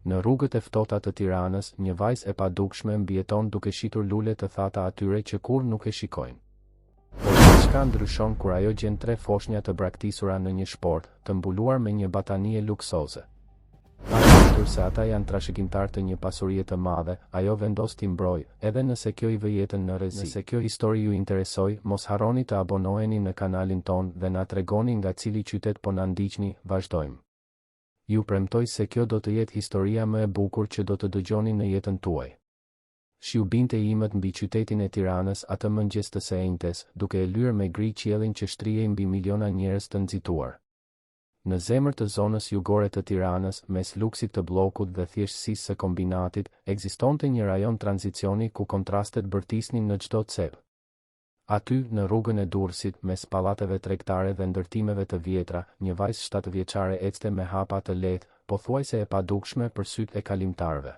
Në rrugët e ftohta të Tiranës, një vajzë e padukshme mbijeton duke shitur lule të thata atyre që kur nuk e shikojnë. Por diçka ndryshon kur ajo gjen 3 foshnja të braktisura në një shport, të mbuluar me një batanie luksoze. Paditur se ata janë trashëgimtar të një pasurie të madhe, ajo vendos t'i mbrojë, edhe nëse kjo i vë jetën në rrezik. Nëse kjo histori ju interesoi, mos harroni të abonoheni në kanalin ton dhe na tregoni nga cili qytet po na ndiqni. Vazhdojmë. Ju premtoj se kjo do të jetë historia më e bukur që do të dëgjoni në jetën tuaj. Shiu binte imët mbi qytetin e Tiranës atë mëngjes të së enjtes, duke e lyer me gri qiellin që shtrihej mbi miliona njerëz të nxituar. Në zemër të zonës jugore të Tiranës, mes luksit të bllokut dhe thjeshtësisë së kombinatit, ekzistonte një rajon tranzicioni ku kontrastet bërtisnin në çdo cep. Aty, në rrugën e Durrësit, mes pallateve tregtare dhe ndërtimeve të vjetra, një vajzë 7 vjeçare ecte me hapa të lehtë, pothuajse e padukshme për sytë e kalimtarëve.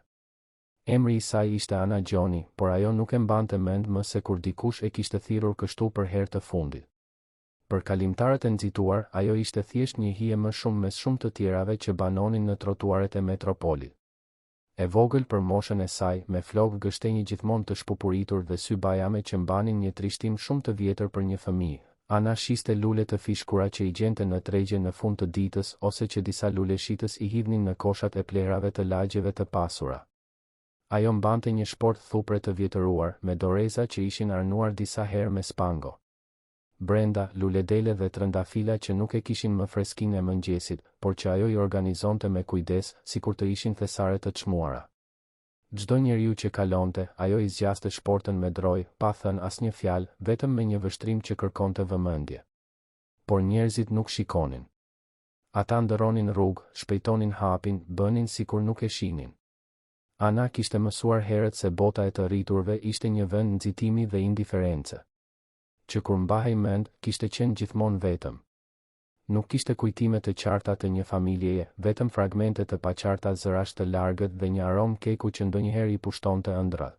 Emri i saj ishte Ana Gjoni, por ajo nuk e mbante mend më se kur dikush e kishte thirrur kështu për herë të fundit. Për kalimtarët e nxituar, ajo ishte thjesht një hije më shumë mes shumë të tjerave që banonin në trotuaret e metropolit. E vogël për moshën e saj, me flokë gështenjë gjithmonë të shpupuritur dhe sy bajame që mbanin një trishtim shumë të vjetër për një fëmijë, Ana shiste lule të fishkura që i gjente në tregje në fund të ditës ose që disa luleshitës i hidhnin në koshat e plerave të lagjeve të pasura. Ajo mbante një shport thupre të vjetëruar, me doreza që ishin arnuar disa herë me spango. Brenda, luledele dhe trëndafila që nuk e kishin më freskinë e mëngjesit, por që ajo i organizonte me kujdes, sikur të ishin thesare të çmuara. Çdo njeriu që kalonte, ajo i zgjaste shportën me droj, pa thënë asnjë fjalë, vetëm me një vështrim që kërkonte vëmendje. Por njerëzit nuk shikonin. Ata ndëronin rrugë, shpejtonin hapin, bënin sikur nuk e shihnin. Ana kishte mësuar herët se bota e të rriturve ishte një vend nxitimi dhe indiference. Që kur mbahej mend, kishte qenë gjithmonë vetëm. Nuk kishte kujtime të qarta të një familjeje, vetëm fragmente të paqarta zërash të largët dhe një aromë keku që ndonjëherë i pushtonte ëndrat.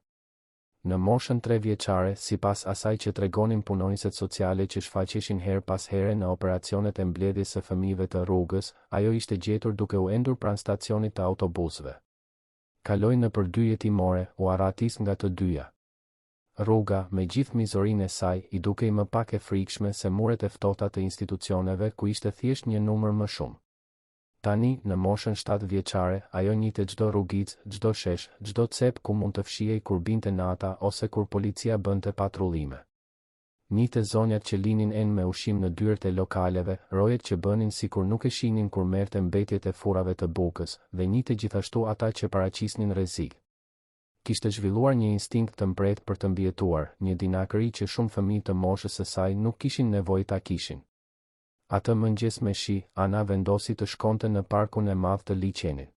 Në moshën 3 vjeçare, sipas asaj që tregonin punonjësit sociale që shfaqeshin her pas here në operacionet e mbledhjes së fëmijëve të rrugës, ajo ishte gjetur duke u endur pranë stacionit të autobusëve. Kaloi nëpër 2 jetimore, u arratis nga të dyja. Rruga, me gjithë mizorinë e saj, i dukej më pak e frikshme se muret e ftohta të institucioneve ku ishte thjesht një numër më shumë. Tani, në moshën 7 vjeçare, ajo njihte çdo rrugicë, çdo shesh, çdo cep ku mund të fshihej kur binte nata ose kur policia bënte patrullime. Njihte zonjat që linin enë me ushqim në dyert e lokaleve, rojet që bënin sikur nuk e shihnin kur merrte mbetjet e furrave të bukës, dhe njihte gjithashtu ata që paraqisnin rrezik. Kishte zhvilluar një instinkt të mbret për të mbijetuar, një dinakëri që shumë fëmijë të moshës së saj nuk kishin nevojë ta kishin. Atë mëngjes me shi, Ana vendosi të shkonte në parkun e madh të liçenit.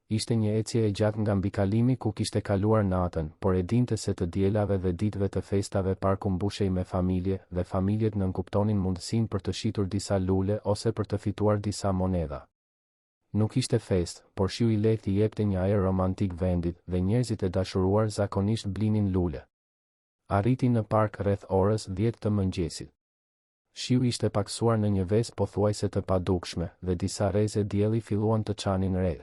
Ishte një ecje e gjatë nga mbikalimi ku kishte kaluar natën, por e dinte se të dielave dhe ditëve të festave parku mbushej me familje dhe familjet nënkuptonin mundësinë për të shitur disa lule ose për të fituar disa monedha. Nuk ishte fest, por shiu i lehtë i jepte një ajër romantik vendit dhe njerëzit e dashuruar zakonisht blinin lule. Arriti në park rreth orës 10 të mëngjesit. Shiu ishte paksuar në një vezë pothuajse të padukshme dhe disa rreze dielli filluan të çanin re.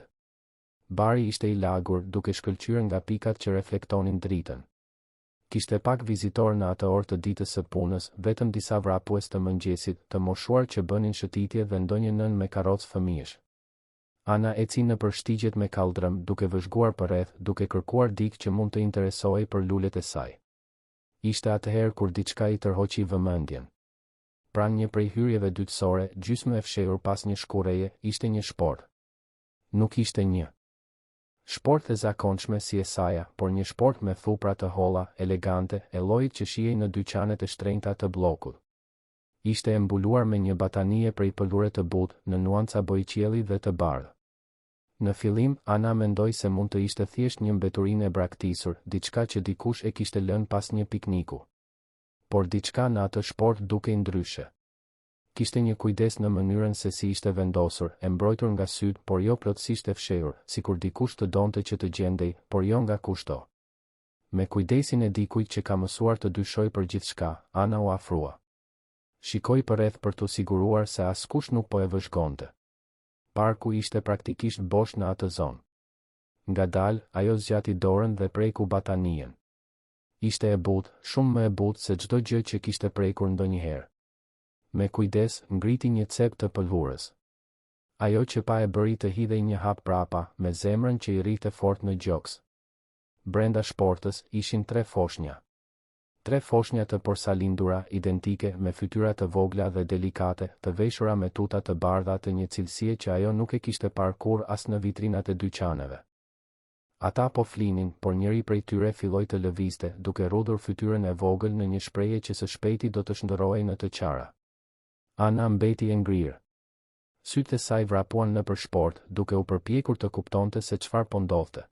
Bari ishte i lagur, duke shkëlqyer nga pikat që reflektonin dritën. Kishte pak vizitor në atë orë të ditës së punës, vetëm disa vrapues të mëngjesit, të moshuar që bënin shëtitje dhe ndonjë nën me karrocë fëmijësh. Ana eci nëpër shtigjet me kaldrëm, duke vëzhguar përreth, duke kërkuar dikë që mund të interesohej për lulet e saj. Ishte atëherë kur diçka i tërhoqi vëmendjen. Pranë një prej hyrjeve dytësore, gjysmë e fshehur pas një shkureje, ishte një shport. Nuk ishte një shport e zakonshme si e saja, por një shport me thupra të holla, elegante, e llojit që shihej në dyqanet e shtrenjta të bllokut. Ishte e mbuluar me një batanie prej pëllure të butë, në nuanca bojqielli dhe të bardhë. Në fillim, Ana mendoi se mund të ishte thjesht një mbeturinë e braktisur, diçka që dikush e kishte lënë pas një pikniku. Por diçka në atë shport dukej ndryshe. Kishte një kujdes në mënyrën se si ishte vendosur, e mbrojtur nga syt, por jo plotësisht e fshehur, sikur dikush të donte që të gjendej, por jo nga kushto. Me kujdesin e dikujt që ka mësuar të dyshoj për gjithçka, Ana u afrua. Shikoi përreth për të siguruar se askush nuk po e vëzhgonte. Parku ishte praktikisht bosh në atë zonë. Ngadalë, ajo zgjati dorën dhe preku batanien. Ishte e butë, shumë më e butë se çdo gjë që kishte prekur ndonjëherë. Me kujdes, ngriti një cep të pëlhurës. Ajo që pa e bëri të hidhej një hap prapa, me zemrën që I rrite fort në gjoks. Brenda shportës ishin 3 foshnja. 3 foshnja të porsalindura, identike, me fytyra të vogla dhe delikate, të veshura me tuta të bardha të një cilësie që ajo nuk e kishte parë kurrë as në vitrinat e dyqaneve. Ata po flinin, por njëri prej tyre filloi të lëvizte, duke rrudhur fytyrën e vogël në një shprehje që së shpejti do të shndërrohej në të qara. Ana mbeti e ngrirë. Sytë e saj vrapuan nëpër shport, duke u përpjekur të kuptonte se çfarë po ndodhte.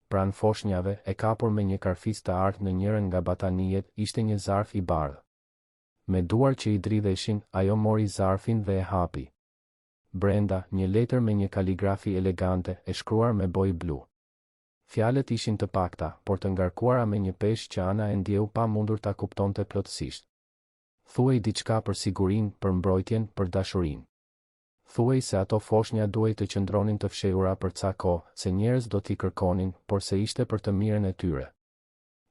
Pranë foshnjave, e kapur me një karfis të artë në njërin nga batanijet, ishte një zarf I bardhë. Me duar që I dridheshin, ajo mori zarfin dhe e hapi. Brenda, një letër me një kaligrafi elegante, e shkruar me boj blu. Fjalët ishin të pakta, por të ngarkuara me një peshë që Ana e ndjeu pa mundur ta kuptonte plotësisht. Thuaj diçka për sigurinë, për mbrojtjen, për dashurinë. Thuaj se ato foshnja duhej të qëndronin të fshehura për ca kohë, se njerëz do t'i kërkonin, por se ishte për të mirën e tyre.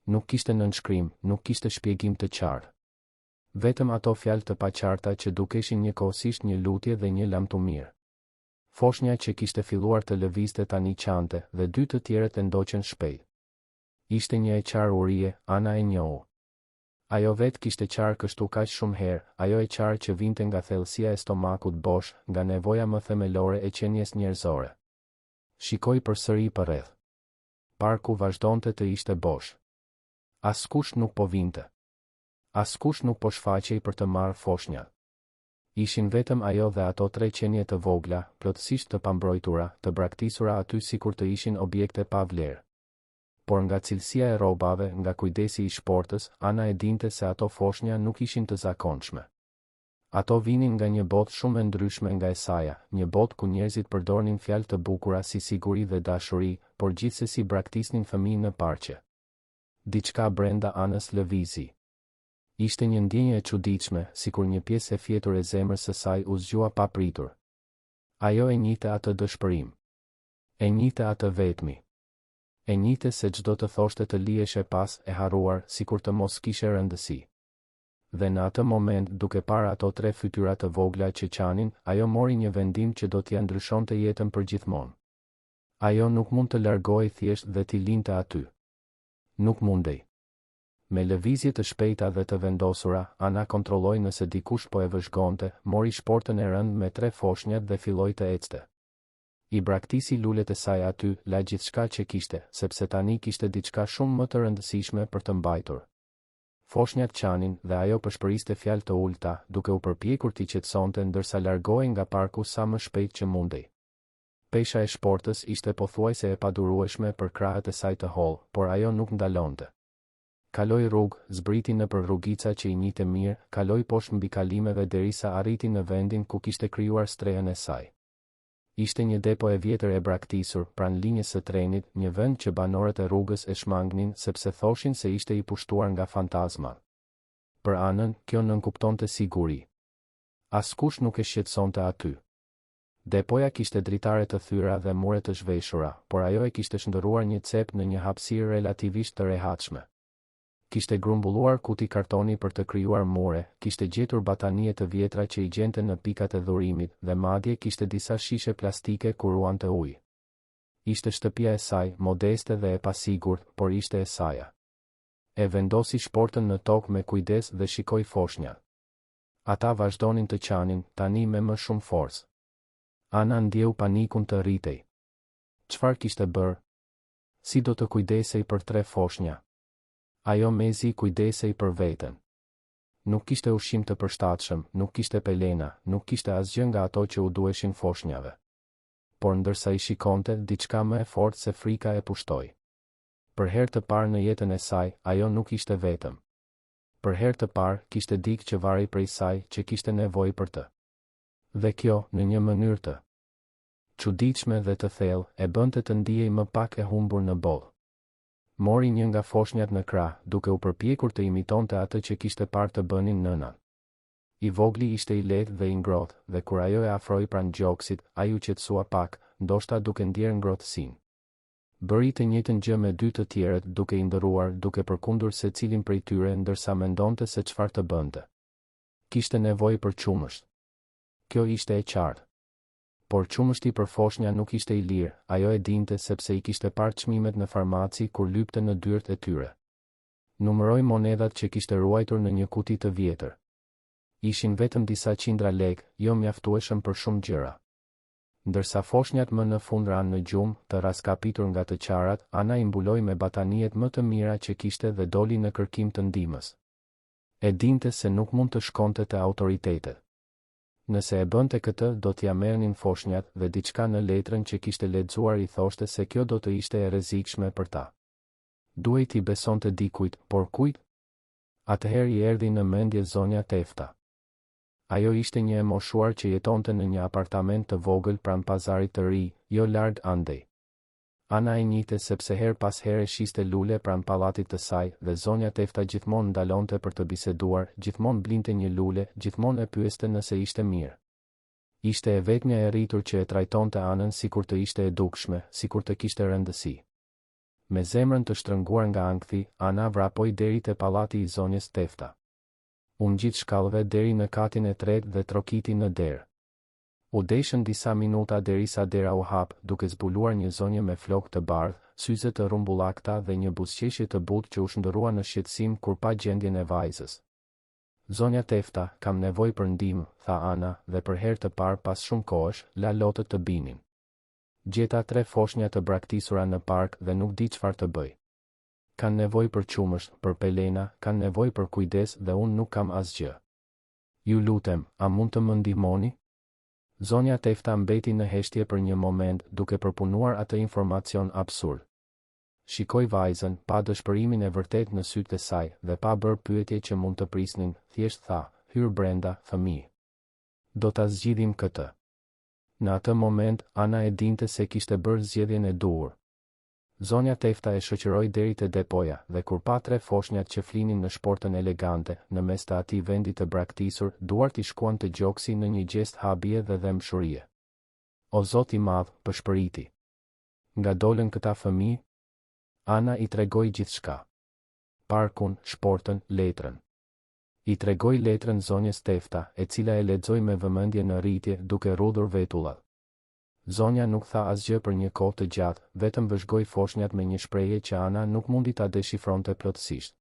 Nuk kishte nënshkrim, nuk kishte shpjegim të qartë. Vetëm ato fjalë të paqarta që dukeshin njëkohësisht një lutje dhe një lamtumir. Foshnja që kishte filluar të lëvizte tani qante dhe 2 të tjerët e ndoqën shpejt. Ishte një e qarë urie, Ana e njohu. Ajo vetë kishte qarë kështu kaq shumë herë, ajo e qarë që vinte nga thellësia e stomakut bosh, nga nevoja më themelore e qenjes njerëzore. Shikoi përsëri përreth. Parku vazhdonte të ishte bosh. Askush nuk po vinte. Askush nuk po shfaqej për të marrë foshnjat. Ishin vetëm ajo dhe ato 3 qenie të vogla, plotësisht të pambrojtura, të braktisura aty sikur të ishin objekte pa vlerë. Por nga cilësia e rrobave, nga kujdesi I shportës, Ana e dinte se ato foshnja nuk ishin të zakonshme. Ato vinin nga një botë shumë e ndryshme nga e saja, një botë ku njerëzit përdornin fjalë të bukura si siguri dhe dashuri, por gjithsesi braktisnin fëmijë në parqe. Diçka brenda Anës lëvizi. Ishte një ndjenjë e çuditshme, sikur një pjesë e fjetur e zemrës së saj u zgjua pa pritur. Ajo e njihte atë dëshpërim. E njihte atë vetmi. E njihte se çdo të thoshte të lihesh e pas e harruar, sikur të mos kishe rëndësi. Dhe në atë moment, duke parë ato 3 fytyra të vogla që qanin, ajo mori një vendim që do t'ia ndryshonte jetën përgjithmonë. Ajo nuk mund të largohej thjesht dhe t'i linte aty. Nuk mundej. Me lëvizje të shpejta dhe të vendosura, Ana kontrolloi nëse dikush po e vëzhgonte, mori shportën e rënd me 3 foshnjat dhe filloi të ecte. I braktisi lulet e saj aty, la gjithçka që kishte, sepse tani kishte diçka shumë më të rëndësishme për të mbajtur. Foshnjat qanin dhe ajo përshpëriste fjalë të ulta, duke u përpjekur t'i qetësonte ndërsa largohej nga parku sa më shpejt që mundej. Pesha e shportës ishte pothuajse e padurueshme për krahët e saj të hollë, por ajo nuk ndalonte. Kaloi rrugë, zbriti nëpër rrugica që I njihte mirë, kaloi poshtë mbi kalimeve derisa arriti në vendin ku kishte krijuar strehën e saj. Ishte një depo e vjetër e braktisur, pranë linjës së trenit, një vend që banorët e rrugës e shmangnin sepse thoshin se ishte I pushtuar nga fantazma. Për Anën, kjo nënkuptonte siguri. Askush nuk e shqetësonte aty. Depoja kishte dritare të thyra dhe mure të zhveshura, por ajo e kishte shndërruar një cep në një hapësirë relativisht të rehatshme. Kishte grumbulluar kuti kartoni për të krijuar mure, kishte gjetur batanie të vjetra që I gjente në pikat e dhurimit dhe madje kishte disa shishe plastike ku ruante ujë. Ishte shtëpia e saj, modeste dhe e pasigurt, por ishte e saja. E vendosi shportën në tokë me kujdes dhe shikoi foshnjat. Ata vazhdonin të qanin, tani me më shumë forcë. Ana ndjeu panikun të rritej. Çfarë kishte bërë? Si do të kujdesej për 3 foshnja? Ajo mezi kujdesej për veten. Nuk kishte ushqim të përshtatshëm, nuk kishte pelena, nuk kishte asgjë nga ato që u duheshin foshnjave. Por ndërsa I shikonte, diçka më e fortë se frika e pushtoi. Për herë të parë në jetën e saj, ajo nuk ishte vetëm. Për herë të parë, kishte dikë që varrej prej saj, që kishte nevojë për të. Dhe kjo, në një mënyrë të çuditshme dhe të thellë, e bënte të ndihej më pak e humbur në botë. Mori një nga foshnjat në krah, duke u përpjekur të imitonte atë që kishte parë të bënin nëna. I vogli ishte I lehtë dhe I ngrohtë, dhe kur ajo e afroi pranë gjoksit, ai u qetësua pak, ndoshta duke ndjerë ngrohtësinë. Bëri të njëjtën gjë me dy të tjerët, duke i ndëruar, duke përkundur secilin prej tyre ndërsa mendonte se çfarë të bënte. Kishte nevojë për qumësht. Kjo ishte e qartë. Por qumështi për foshnja nuk ishte i lirë, ajo e dinte sepse i kishte parë çmimet në farmaci kur lypte në dyert e tyre. Numëroi monedat që kishte ruajtur në një kuti të vjetër. Ishin vetëm disa qindra lekë, jo mjaftueshëm për shumë gjëra. Ndërsa foshnjat më në fund ranë në gjumë, të raskapitur nga të qarat, Ana i mbuloi me batanijet më të mira që kishte dhe doli në kërkim të ndihmës. E dinte se nuk mund të shkonte te autoritetet. Nëse e bënte këtë, do t'ia merrnin foshnjat dhe diçka në letrën që kishte lexuar i thoshte se kjo do të ishte e rrezikshme për ta. Duhej t'i besonte dikujt, por kujt? Atëherë i erdhi në mendje zonja Tefta. Ajo ishte një e moshuar që jetonte në një apartament të vogël pranë pazarit të ri, jo larg andej. Ana e njihte sepse her pas here shiste lule pranë pallatit të saj dhe zonja Tefta gjithmonë ndalonte për të biseduar, gjithmonë blinte një lule, gjithmonë e pyeste nëse ishte mirë. Ishte e vetmja e rritur që e trajtonte Anën sikur të ishte e dukshme, sikur të kishte rëndësi. Me zemrën të shtrënguar nga ankthi, Ana vrapoi deri te pallati i zonjës Tefta. U ngjit shkallëve deri në katin e tretë dhe trokiti në derë. U deshën disa minuta derisa dera u hap, duke zbuluar një zonjë me flokë të bardhë, syze të rumbullakta dhe një buzëqeshje të butë që u shndërrua në shqetësim kur pa gjendjen e vajzës. Zonja Tefta, kam nevojë për ndihmë, tha Ana, dhe për herë të parë pas shumë kohësh, la lotët të binin. Gjeta 3 foshnja të braktisura në park dhe nuk di çfarë të bëj. Kanë nevojë për qumësht, për pelena, kanë nevojë për kujdes dhe unë nuk kam asgjë. Ju lutem, a mund të më ndihmoni? Zonja Tefta mbeti në heshtje për një moment, duke përpunuar atë informacion absurd. Shikoi vajzën, pa dëshpërimin e vërtet në sytë e saj, dhe pa bërë pyetje që mund të prisnin, thjesht tha, hyr brenda, fëmijë. Do ta zgjidhim këtë. Në atë moment, Ana e dinte se kishte bërë zgjedhjen e duhur. Zonja Tefta e shoqëroi deri te depoja dhe kur pa 3 foshnjat që flinin në shportën elegante, në mes të atij vendi të braktisur, duart I shkuan të gjoksi në një gjest habie dhe dëmshurie. O Zot I madh, pëshpëriti. Nga dolën këta fëmijë? Ana I tregoi gjithçka. Parkun, shportën, letrën. I tregoi letrën zonjës Tefta, e cila e lexoi me vëmendje në rritje, duke rrudhur vetullat. Zonja nuk tha asgjë për një kohë të gjatë, vetëm vëzhgoi foshnjat me një shprehje që Ana nuk mundi ta deshifronte plotësisht.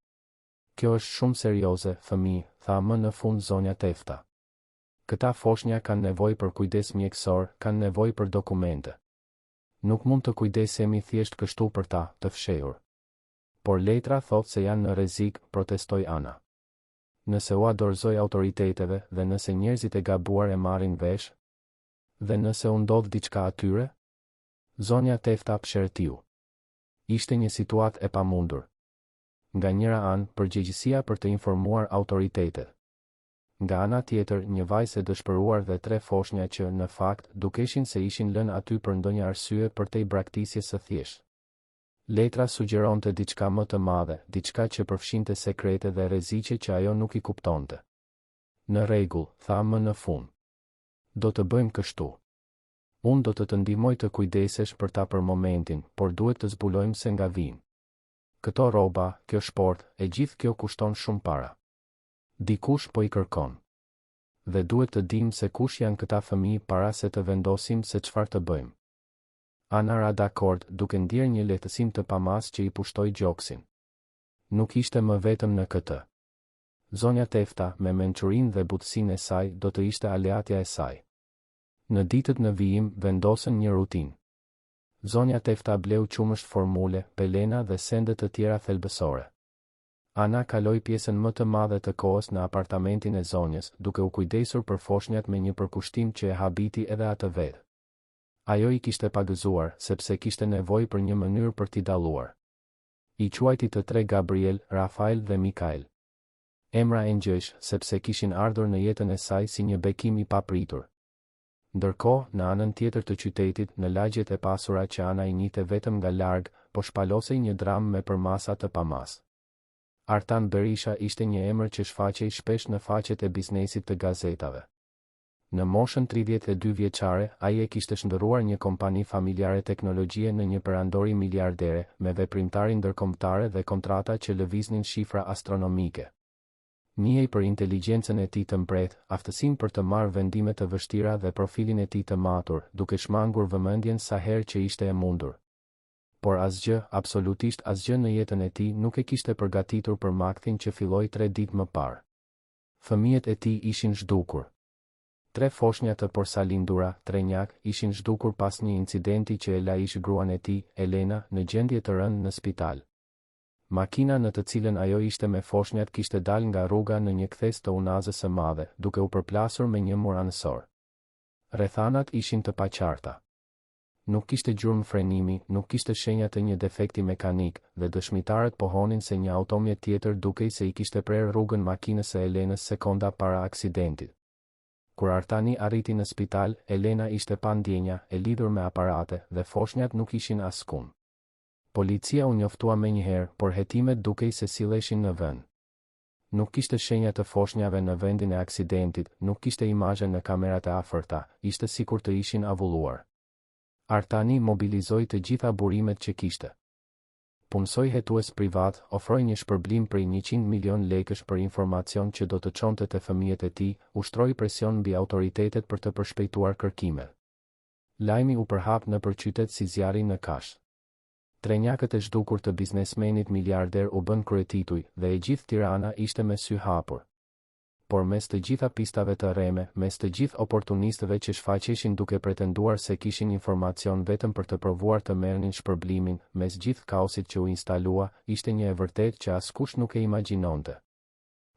Kjo është shumë serioze, fëmijë, tha më në fund zonja Tefta. Këta foshnja kanë nevojë për kujdes mjekësor, kanë nevojë për dokumente. Nuk mund të kujdesemi thjesht kështu për ta, të fshehur. Por letra thotë se janë në rrezik, protestoi Ana. Nëse u dorëzoj autoriteteve dhe nëse njerëzit e gabuar e marrin vesh, dhe nëse u ndodh diçka atyre? Zonja Tefta pshertiu. Ishte një situatë e pamundur. Nga njëra anë, përgjegjësia për të informuar autoritetet. Nga ana tjetër, një vajzë e dëshpëruar dhe 3 foshnja që, në fakt, dukeshin se ishin lënë aty për ndonjë arsye për te I braktisje së thjeshtë. Letra sugjeronte diçka më të madhe, diçka që përfshinte sekrete dhe rreziqe që ajo nuk I kuptonte. Në rregull, tha më në fund. Do të bëjmë kështu. Unë do të ndihmoj të kujdesesh për ta për momentin, por duhet të zbulojmë se nga vijnë. Këto rroba, kjo shport, e gjithë kjo kushton shumë para. Dikush po I kërkon. Dhe duhet të dimë se kush janë këta fëmijë para se të vendosim se çfarë të bëjmë. Ana ra dakord, duke ndjerë një lehtësim të pamas që I pushtoi gjoksin. Nuk ishte më vetëm në këtë. Zonja Tefta, me mençurinë dhe butësinë e saj, do të ishte aleatja e saj. Në ditët në vijim, vendosën një rutinë. Zonja Tefta bleu qumësht formule, pelena dhe sende të tjera thelbësore. Ana kaloi pjesën më të madhe të kohës në apartamentin e zonjës, duke u kujdesur për foshnjat me një përkushtim që e habiti edhe atë vetë. Ajo I kishte pagëzuar, sepse kishte nevojë për një mënyrë për t'i dalluar. I quajti të 3 Gabriel, Rafael dhe Mikael. Emra e ngjysh, sepse kishin ardhur në jetën e saj si një bekim I papritur. Ndërkohë, në anën tjetër të qytetit, në lagjet e pasura që Ana I njihte vetëm nga larg, po shpalosej një dram me përmasa të pamas. Artan Berisha ishte një emër që shfaqej shpesh në faqet e biznesit të gazetave. Në moshën 32 vjeçare, ai e kishte shndërruar një kompani familjare teknologjie në një perandori miliardere, me veprimtari ndërkombëtare dhe kontrata që lëviznin shifra astronomike. Njihej për inteligjencën e tij të mbret, aftësinë për të marrë vendime të vështira dhe profilin e tij të matur, duke shmangur vëmendjen sa herë që ishte e mundur. Por asgjë, absolutisht asgjë në jetën e tij nuk e kishte përgatitur për makthin që filloi 3 ditë më parë. Fëmijët e tij ishin zhdukur. 3 foshnja të porsalindura, trenjak, ishin zhdukur pas një incidenti që e laish gruan e tij, Elena, në gjendje të rënë në spital. Makina në të cilën ajo ishte me foshnjat kishte dal nga rruga në një kthes të unazës së madhe, duke u përplasur me një mur anësor. Rrethanat ishin të paqarta. Nuk kishte gjurmë frenimi, nuk kishte shenja të një defekti mekanik, dhe dëshmitarët pohonin se një automjet tjetër dukej se I kishte prerë rrugën makinës së Elenës sekonda para aksidentit. Kur Artani arriti në spital, Elena ishte pa ndjenja, e lidhur me aparate, dhe foshnjat nuk ishin askund. Policia u njoftua menjëherë, por hetimet dukej se silleshin në vend. Nuk kishte shenja të foshnjave në vendin e aksidentit, nuk kishte imazhe në kamerat e afërta, ishte sikur të ishin avulluar. Artani mobilizoi të gjitha burimet që kishte. Punësoi hetues privat, ofroi një shpërblim prej 100 milion lekësh për informacion që do të çonte te fëmijët e tij, ushtroi presion mbi autoritetet për të përshpejtuar kërkimet. Lajmi u përhap nëpër qytet si zjarri në kash. Trenjakët e zhdukur të biznesmenit miliarder u bën kryetituj dhe e gjithë Tirana ishte me sy hapur. Por mes të gjitha pistave të rreme, mes të gjithë oportunistëve që shfaqeshin duke pretenduar se kishin informacion vetëm për të provuar të merrnin shpërblimin, mes gjithë kaosit që u instalua, ishte një e vërtetë që askush nuk e imagjinonte.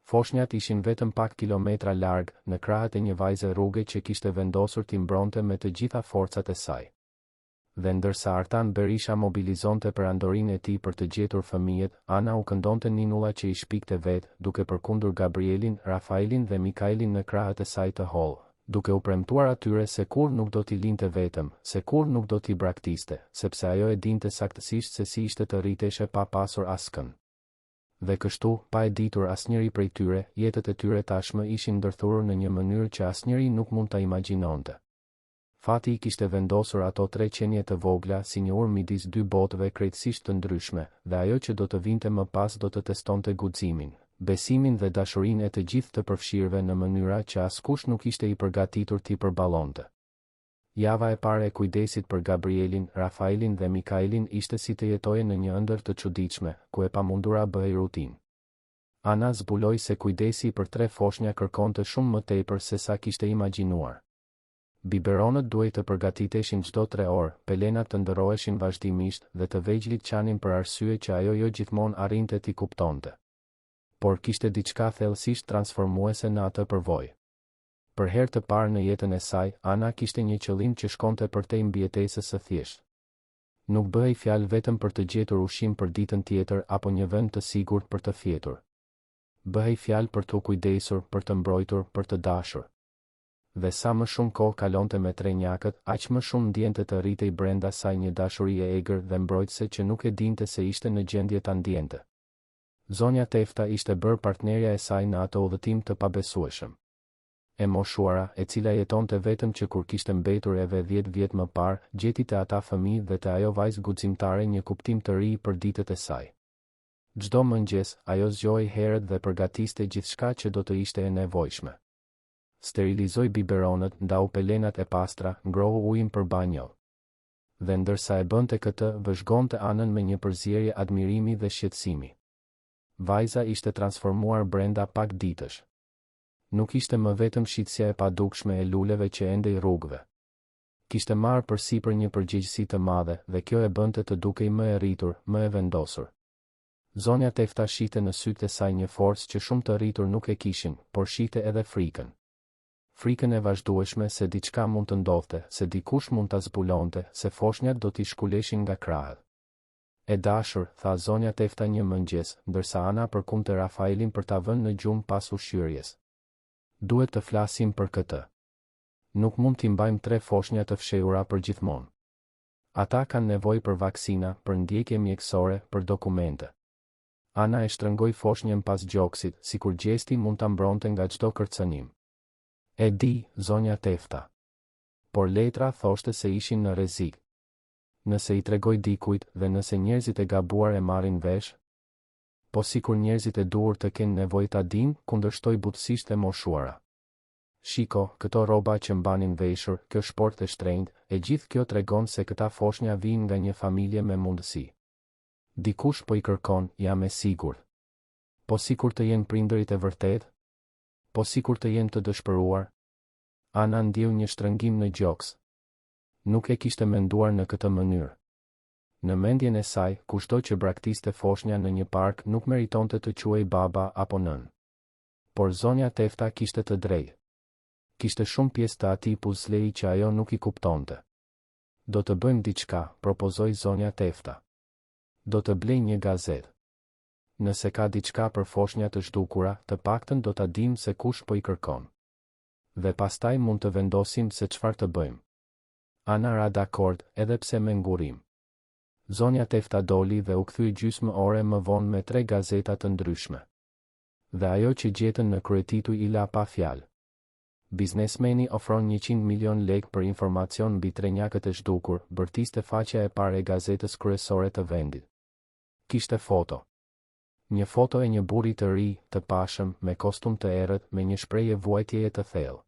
Foshnjat ishin vetëm pak kilometra larg, në krahët e një vajze rruge që kishte vendosur t'i mbronte me të gjitha forcat e saj. Dhe ndërsa Artan Berisha mobilizonte perandorinë e tij për të gjetur fëmijët, Ana u këndonte ninulla që I shpikte vetë, duke përkundur Gabrielin, Rafaelin dhe Mikaelin në krahët e saj të hollë, duke u premtuar atyre se kur nuk do t'i linte vetëm, se kur nuk do t'i braktiste, sepse ajo e dinte saktësisht se si ishte të rriteshe pa pasur askën. Dhe kështu, pa e ditur asnjëri prej tyre, jetët e tyre tashmë ishin ndërthurur në një mënyrë që asnjëri nuk mund ta imagjinonte. Fati I kishte vendosur ato 3 qenie të vogla si një urë midis 2 botëve krejtësisht të ndryshme, dhe ajo që do të vinte më pas do të testonte guximin, besimin dhe dashurinë e të gjithë të përfshirëve në mënyra që askush nuk ishte I përgatitur t'i përballonte. Java e parë e kujdesit për Gabrielin, Rafaelin dhe Mikaelin ishte si të jetoje në një ëndër të çuditshme, ku e pamundura bëhej rutinë. Ana zbuloi se kujdesi për 3 foshnja kërkonte shumë më tepër se sa kishte imagjinuar. Biberonët duhej të përgatiteshin çdo 3 orë, pelenat të ndërroheshin vazhdimisht dhe të vegjlit qanin për arsye që ajo jo gjithmonë arrinte t'i kuptonte. Por kishte diçka thellësisht transformuese në atë përvojë. Për herë të parë në jetën e saj, Ana kishte një qëllim që shkonte përtej mbijetesës së thjeshtë. Nuk bëhej fjalë vetëm për të gjetur ushqim për ditën tjetër apo një vend të sigurt për të fjetur. Bëhej fjalë për t'u kujdesur, për të mbrojtur, për të dashur. Dhe sa më shumë kohë kalonte me trenjakët, aq më shumë ndjente të rritej brenda saj një dashuri e egër dhe mbrojtëse që nuk e dinte se ishte në gjendje ta ndjente. Zonja Tefta ishte bërë partnerja e saj në atë udhëtim të pabesueshëm. E moshuara, e cila jetonte vetëm që kur kishte mbetur edhe 10 vjet më parë, gjeti te ata fëmijë dhe te ajo vajzë guximtare një kuptim të ri për ditët e saj. Çdo mëngjes, ajo zgjohej herët dhe përgatiste gjithçka që do të ishte e nevojshme. Sterilizoi biberonët, ndau pelenat e pastra, ngrohu ujin për banjo. Dhe ndërsa e bënte këtë, vëzhgonte Anën me një përzierje admirimi dhe shqetësimi. Vajza ishte transformuar brenda pak ditësh. Nuk ishte më vetëm shitësja e padukshme e luleve që endej rrugëve. Kishte marrë përsipër një përgjegjësi të madhe dhe kjo e bënte të dukej më e rritur, më e vendosur. Zonja Tefta shite në sytë e saj një forcë që shumë të rritur nuk e kishin, por shite edhe frikën. Frikën e vazhdueshme se diçka mund të ndodhte, se dikush mund ta zbulonte, se foshnjat do t'i shkuleshin nga krahët. E dashur, tha zonja Tefta një mëngjes, ndërsa Ana përkundte Rafaelin për ta vënë në gjumë pas ushqyerjes. Duhet të flasim për këtë. Nuk mund t'i mbajmë 3 foshnja të fshehura për gjithmonë. Ata kanë nevojë për vaksina, për ndjekje mjekësore, për dokumente. Ana e shtrëngoi foshnjën pas gjoksit, sikur gjesti mund ta mbronte nga çdo kërcënim. E di, zonja Tefta. Por letra thoshte se ishin në rrezik. Nëse i tregoj dikujt dhe nëse njerëzit e gabuar e marrin vesh, po sikur njerëzit e duhur të kenë nevojë ta dinë, kundërshtoi butësisht e moshuara. Shiko, këto rroba që mbanin veshur, kjo shport e shtrenjtë, e gjithë kjo tregon se këta foshnja vijnë nga një familje me mundësi. Dikush po i kërkon, jam e sigurt. Po sikur të jenë prindërit e vërtet? Po sikur të jenë të dëshpëruar? Ana ndjeu një shtrëngim në gjoks. Nuk e kishte menduar në këtë mënyrë. Në mendjen e saj, kushdo që braktiste foshnja në një park nuk meritonte të quhej baba apo nën. Por zonja Tefta kishte të drejtë. Kishte shumë pjesë të atij puzlei që ajo nuk i kuptonte. Do të bëjmë diçka, propozoi zonja Tefta. Do të blej një gazetë. Nëse ka diçka për foshnja të zhdukura, të paktën do ta dimë se kush po i kërkon. Dhe pastaj mund të vendosim se çfarë të bëjmë. Ana ra dakord, edhe pse me ngurim. Zonja Tefta doli dhe u kthye gjysmë ore më vonë me 3 gazeta të ndryshme. Dhe ajo që gjetën në kryetituj i la pa fjalë. Biznesmeni ofron 100 milion lekë për informacion mbi trenjakët e zhdukur, bërtiste faqja e parë e gazetës kryesore të vendit. Kishte foto. Një foto e një burri të ri, të pashëm, me kostum të errët, me një shprehje vuajtjeje të thellë.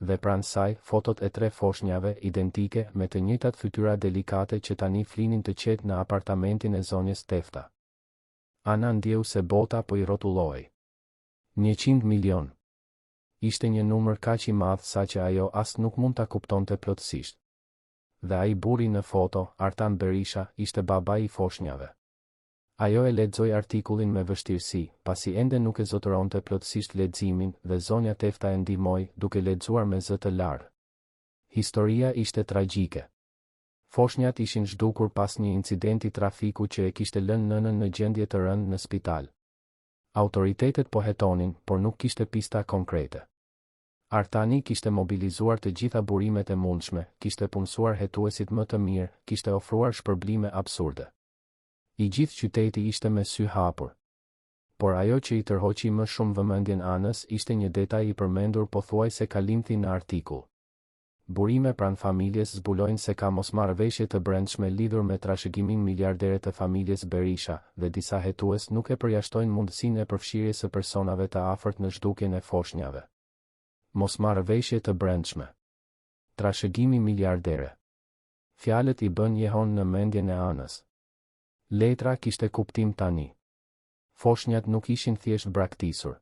Dhe pranë saj, fotot e 3 foshnjave, identike, me të njëjtat fytyra delikate që tani flinin të qetë në apartamentin e zonjës Tefta. Ana ndjeu se bota po i rrotulloi. 100 milion. Ishte një numër kaq i madh sa që ajo as nuk mund ta kuptonte plotësisht. Dhe ai burri në foto, Artan Berisha, ishte babai i foshnjave. Ajo e lexoi artikullin me vështirësi, pasi ende nuk e zotëronte plotësisht leximin, dhe zonja Tefta e ndihmoi, duke lexuar me zë të larë. Historia ishte tragjike. Foshnjat ishin zhdukur pas një incidenti trafiku që e kishte lënë nënën në gjendje të rëndë në spital. Autoritetet po hetonin, por nuk kishte pista konkrete. Artani kishte mobilizuar të gjitha burimet e mundshme, kishte punësuar hetuesit më të mirë, kishte ofruar shpërblime absurde. I gjithë qyteti ishte me sy hapur. Por ajo që i tërhoqi më shumë vëmendjen Anës ishte një detaj i përmendur pothuajse kalimthi në artikull. Burime pranë familjes zbulojnë se ka mosmarrëveshje të brendshme lidhur me trashëgimin miliardere të familjes Berisha, dhe disa hetues nuk e përjashtojnë mundësinë e përfshirjes së personave të afërt në zhdukjen e foshnjave. Mosmarrëveshje të brendshme. Trashëgimi miliardere. Fjalët i bën jehon në mendjen e Anës. Letra kishte kuptim tani. Foshnjat nuk ishin thjesht braktisur.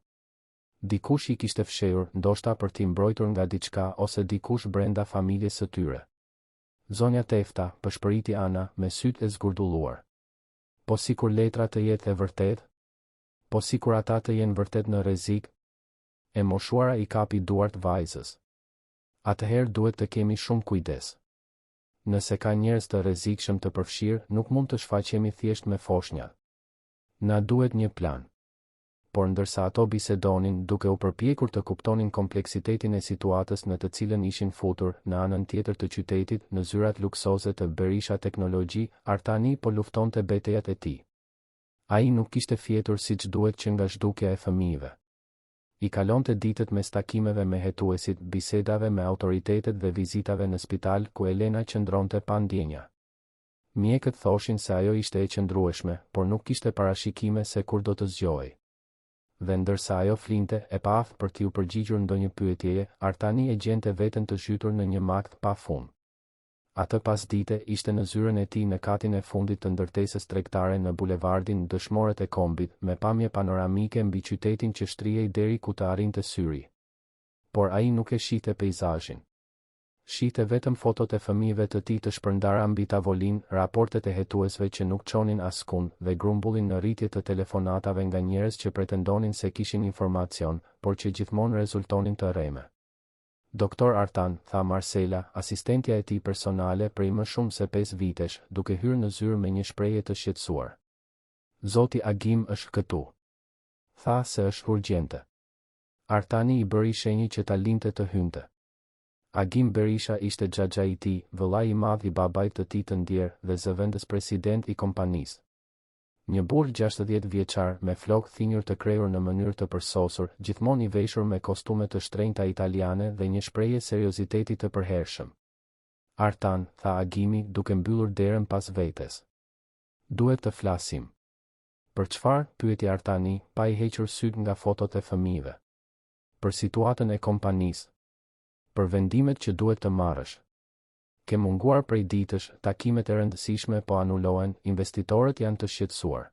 Dikush i kishte fshehur, ndoshta për t'i mbrojtur nga diçka ose dikush brenda familjes së tyre. Zonja Tefta, përshpëriti Ana, me sytë e zgurdulluar. Po sikur letra të jetë e vërtet? Po sikur ata të jenë vërtet në rrezik? E moshuara i kapi duart vajzës. Atëherë duhet të kemi shumë kujdes. Nëse ka njerëz të rrezikshëm të përfshirë, nuk mund të shfaqemi thjesht me foshnjat. Na duhet një plan. Por ndërsa ato bisedonin, duke u përpjekur të kuptonin kompleksitetin e situatës në të cilën ishin futur, në anën tjetër të qytetit, në zyrat luksoze të Berisha Teknologji, Artani po luftonte betejat e tij. Ai nuk kishte fjetur siç duhet që nga zhdukja e fëmijëve. I kalonte ditët mes takimeve me hetuesit, bisedave me autoritetet dhe vizitave në spital ku Elena qëndronte pa ndjenja. Mjekët thoshin se ajo ishte e qëndrueshme, por nuk kishte parashikime se kur do të zgjohej. Dhe ndërsa ajo flinte, e paaft për t'iu përgjigjur ndonjë pyetjeje, Artani e gjente veten të zhytur në një makt pa fund. Atë pasdite ishte në zyrën e tij në katin e fundit të ndërtesës tregtare në bulevardin Dëshmorët e Kombit, me pamje panoramike mbi qytetin që shtrihej deri ku të arrinte syri. Por ai nuk e shihte peizazhin. Shihte vetëm fotot e fëmijëve të tij të shpërndara mbi tavolinë, raportet e hetuesve që nuk çonin askund dhe grumbullin në rritje të telefonatave nga njerëz që pretendonin se kishin informacion, por që gjithmonë rezultonin të rreme. Doktor Artan, tha Marcela, asistentja e tij personale prej më shumë se 5 vitesh, duke hyrë në zyrë me një shprehje të shqetësuar. Zoti Agim është këtu. Tha se është urgjente. Artani i bëri shenjë që ta linte të hynte. Agim Berisha ishte xhaxha i tij, vëllai i madh i babait të tij të ndjer dhe zëvendës president i kompanisë. Një burr 60 vjeçar me flokë thinjur të krejur në mënyrë të përsosur, gjithmonë i veshur me kostume të shtrenjta italiane dhe një shprehje serioziteti të përhershëm. Artan, tha Agimi, duke mbyllur derën pas vetes. Duhet të flasim. Për çfarë? Pyeti Artani, pa i hequr syt nga fotot e fëmijëve. Për situatën e kompanisë. Për vendimet që duhet të marrësh. Ke munguar prej ditësh, takimet e rëndësishme po anulohen, investitorët janë të shqetësuar.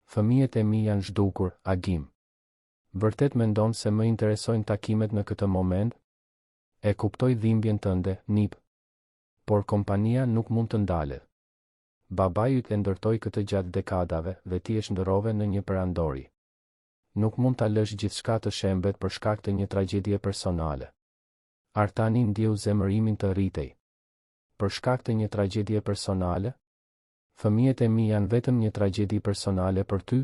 Fëmijët e mi janë zhdukur, Agim. Vërtet mendon se më interesojnë takimet në këtë moment? E kuptoj dhimbjen tënde, Nip. Por kompania nuk mund të ndalet. Babai yt e ndërtoi këtë gjatë dekadave dhe ti e shndërrove në një perandori. Nuk mund ta lësh gjithçka të shembet për shkak të një tragjedie personale. Artani ndjeu zemërimin të rritej. Për shkak të një tragjedie personale? Fëmijët e mi janë vetëm një tragjedi personale për ty?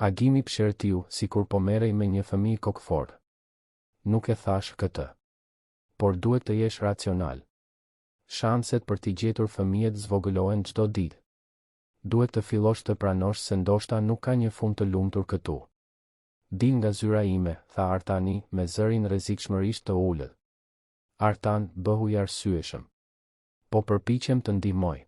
Agimi pshertiu, sikur po merrej me një fëmijë kokfort. Nuk e thash këtë. Por duhet të jesh racional. Shanset për t'i gjetur fëmijët zvogëlohen çdo ditë. Duhet të fillosh të pranosh se ndoshta nuk ka një fund të lumtur këtu. Dil nga zyra ime, tha Artani, me zërin rrezikshmërisht të ulët. Artan, bëhu i arsyeshëm. Po përpiqem të ndihmoj.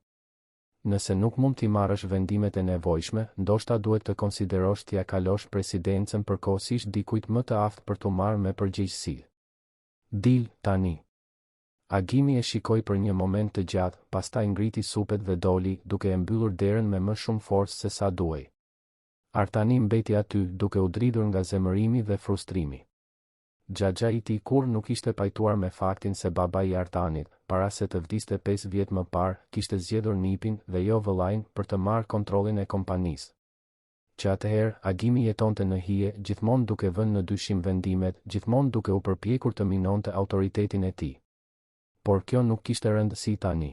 Nëse nuk mund t'i marrësh vendimet e nevojshme, ndoshta duhet të konsiderosh t'ia kalosh presidencën përkohësisht dikujt më të aftë për t'u marrë me përgjegjësi. Dil, tani. Agimi e shikoi për një moment të gjatë, pastaj ngriti supet dhe doli, duke e mbyllur derën me më shumë forcë se sa duhej. Artani mbeti aty, duke u dridhur nga zemërimi dhe frustrimi. Xhaxha i tij kur nuk ishte pajtuar me faktin se babai i Artanit, para se të vdiste 5 vjet më parë, kishte zgjedhur Nipin dhe jo vëllain për të marrë kontrollin e kompanisë. Që atëherë, Agimi jetonte në hije, gjithmonë duke vënë në dyshim vendimet, gjithmonë duke u përpjekur të minonte autoritetin e tij. Por kjo nuk kishte rëndësi tani.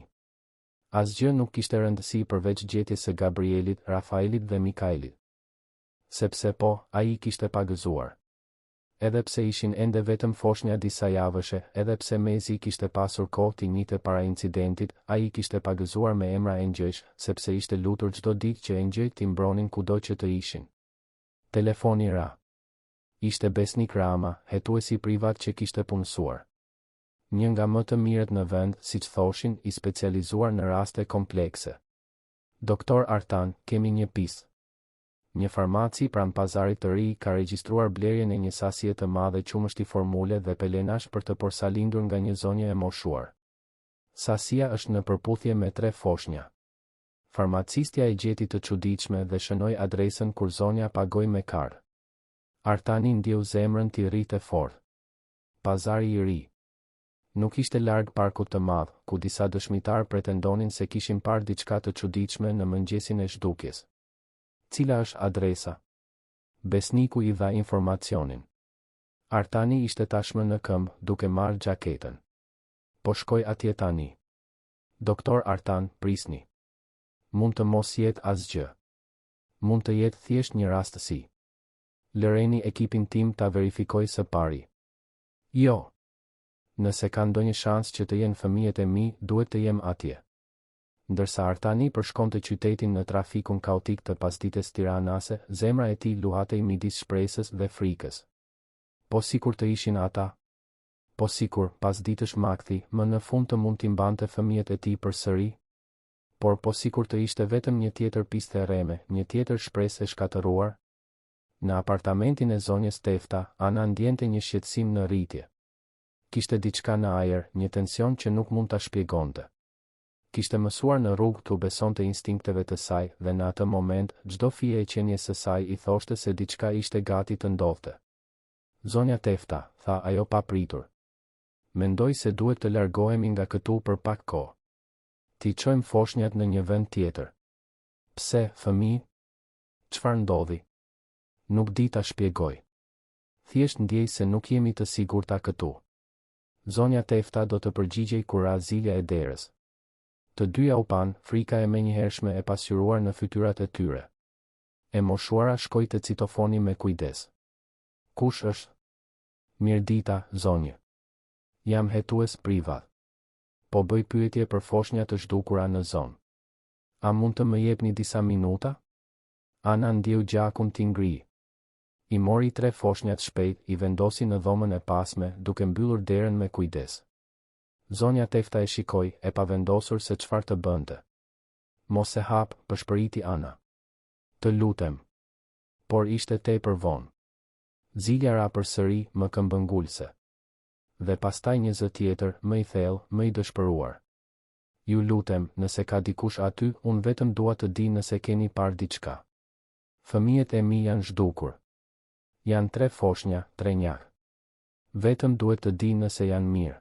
Asgjë nuk kishte rëndësi përveç gjetjes së Gabrielit, Rafaelit dhe Mikaelit. Sepse po, ai kishte pagëzuar. Edhe pse ishin ende vetëm foshnja disa javëshe, edhe pse Mezi kishte pasur kohë t'i njite para incidentit, ai kishte pagëzuar me emra engjësh, sepse ishte lutur çdo ditë që engjëjt t'i mbronin kudo që të ishin. Telefoni ra. Ishte Besnik Rama, hetuesi privat që kishte punësuar. Një nga më të mirët në vend, siç thoshin, i specializuar në raste komplekse. Doktor Artan, kemi një pisë. Një farmaci pranë pazarit të ri ka regjistruar blerjen e një sasie të madhe qumështi formule dhe pelenash për të porsalindur nga një zonjë e moshuar. Sasia është në përputhje me 3 foshnja. Farmacistja e gjeti të çuditshme dhe shënoi adresën kur zonja pagoi me kart. Artani ndjeu zemrën t'i rritë fort. Pazari i ri. Nuk ishte larg parkut të madh, ku disa dëshmitar pretendonin se kishin parë diçka të çuditshme në mëngjesin e zhdukjes. Cila është adresa? Besniku i dha informacionin. Artani ishte tashmë në këmbë, duke marrë xhaketën. Po shkoj atje tani. Doktor Artan, prisni. Mund të mos jetë asgjë. Mund të jetë thjesht një rastësi. Lëreni ekipin tim ta verifikoj së pari. Jo. Nëse ka ndonjë shans që të jenë fëmijët e mi, duhet të jem atje. Ndërsa Artani përshkonte qytetin në trafikun kaotik të pasdites tiranase, zemra e tij luhatej midis shpresës dhe frikës. Po sikur të ishin ata? Po sikur, pasditësh makthi, më në fund të mund t'i mbante fëmijët e tij përsëri? Por po sikur të ishte vetëm një tjetër pistë e rreme, një tjetër shpresë e shkatëruar? Në apartamentin e zonjës Tefta, Ana ndjente një shqetësim në rritje. Kishte diçka në ajër, një tension që nuk mund ta shpjegonte. Kishte mësuar në rrugë t'u besonte instinkteve të saj dhe në atë moment, çdo fije e qenies së saj i thoshte se diçka ishte gati të ndodhte. Zonja Tefta, tha ajo pa pritur. Mendoj se duhet të largohemi nga këtu për pak kohë. Ti çojmë foshnjat në një vend tjetër. Pse, fëmijë? Çfarë ndodhi? Nuk di ta shpjegoj. Thjesht ndjej se nuk jemi të sigurta këtu. Zonja Tefta do të përgjigjej kur ra zilja e derës. Të dyja u pan, frika e menjëhershme e pasqyruar në fytyrat e tyre. E moshuara shkoi te citofoni me kujdes. Kush është? Mirëdita, zonjë. Jam hetues privat. Po bëj pyetje për foshnjat të zhdukura në zonë. A mund të më jepni disa minuta? Ana ndjeu gjakun t'i ngri. I mori 3 foshnjat shpejt, i vendosi në dhomën e pasme, duke mbyllur derën me kujdes. Zonja Tefta e shikoi, e pa vendosur se çfarë të bënte. Mos e hap, përshpëriti Ana. Të lutem. Por ishte tepër vonë. Zilja ra përsëri, më këmbëngulse. Dhe pastaj një zë tjetër, më i thellë, më i dëshpëruar. Ju lutem, nëse ka dikush aty, unë vetëm dua të di nëse keni parë diçka. Fëmijët e mi janë zhdukur. Janë 3 foshnja, 3 njah. Vetëm duhet të di nëse janë mirë.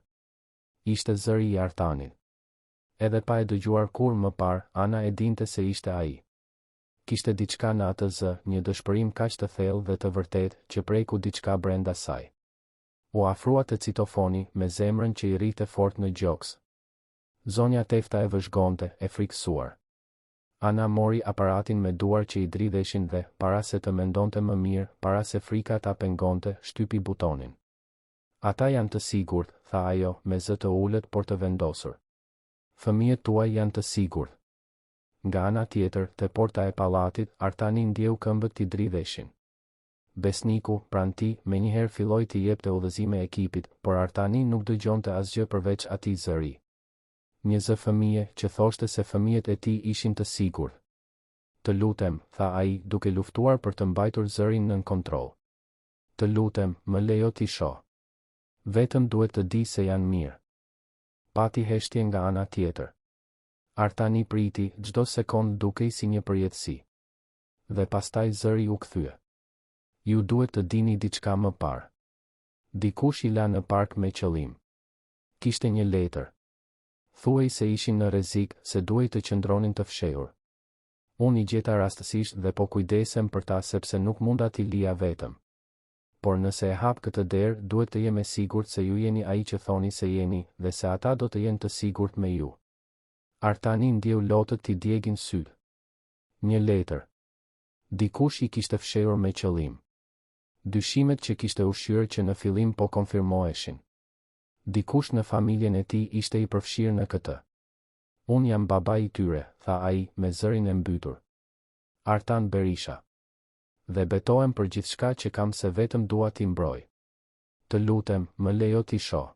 Ishte zëri i Artanit. Edhe pa e dëgjuar kur më parë, Ana e dinte se ishte ai. Kishte diçka në atë zë, një dëshpërim kaq të thellë dhe të vërtetë që preku diçka brenda saj. U afrua te citofoni me zemrën që i rrite fort në gjoks. Zonja Tefta e vëzhgonte, e frikësuar. Ana mori aparatin me duar që i dridheshin dhe, para se të mendonte më mirë, para se frika ta pengonte, shtypi butonin. Ata janë të sigurt, tha ajo, me zë të ulët por të vendosur. Fëmijët tuaj janë të sigurt. Nga ana tjetër, te porta e pallatit, Artani ndjeu këmbët t'i dridheshin. Besniku, pranë tij, menjëherë filloi t'i jepte udhëzime ekipit, por Artani nuk dëgjonte asgjë përveç atij zëri. Një zë fëmije që thoshte se fëmijët e tij ishin të sigurt. Të lutem, tha ai, duke luftuar për të mbajtur zërin nën kontroll. Të lutem, më lejo t'i shoh. Vetëm duhet të di se janë mirë. Pati heshtje nga ana tjetër. Artani priti, çdo sekond dukej si një përjetësi. Dhe pastaj zëri u kthye. Ju duhet të dini diçka më parë. Dikush i la në park me qëllim. Kishte një letër. Thuaj se ishin në rrezik, se duhej të qëndronin të fshehur. Unë i gjeta rastësisht dhe po kujdesem për ta sepse nuk munda t'i lija vetëm. Por nëse e hap këtë derë, duhet të jem e sigurt se ju jeni ai që thoni se jeni, dhe se ata do të jenë të sigurt me ju. Artani ndjeu lotët t'i djegin syt. Një letër. Dikush i kishte fshehur me qëllim. Dyshimet që kishte ushqyer që në fillim po konfirmoheshin. Dikush në familjen e tij ishte i përfshirë në këtë. Unë jam babai i tyre, tha ai, me zërin e mbytur. Artan Berisha. Dhe betohem për gjithçka që kam se vetëm dua t'i mbroj. Të lutem, më lejo t'i shoh.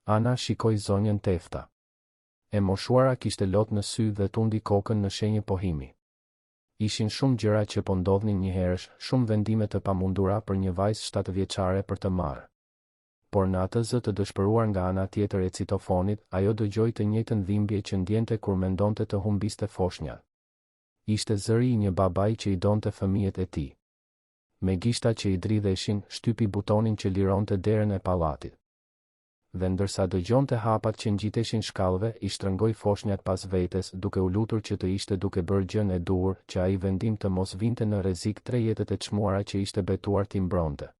Ana shikoi zonjën Tefta. E moshuara kishte lot në sy dhe tundi kokën në shenjë pohimi. Ishin shumë gjëra që po ndodhnin njëherësh, shumë vendime të pamundura për një vajzë 7 vjeçare për të marrë. Por në atë zë të dëshpëruar nga ana tjetër e citofonit, ajo dëgjoi të njëjtën dhimbje që ndjente kur mendonte të humbiste foshnjat. Ishte zëri i një babai që i donte fëmijët e tij. Me gishta që i dridheshin, shtypi butonin që lironte derën e pallatit. Dhe ndërsa dëgjonte hapat që ngjiteshin shkallëve, i shtrëngoi foshnjat pas vetes, duke u lutur që të ishte duke bërë gjën e duhur, që ai vendim të mos vinte në rrezik 3 jetët e çmuara që ishte betuar t'i mbronte.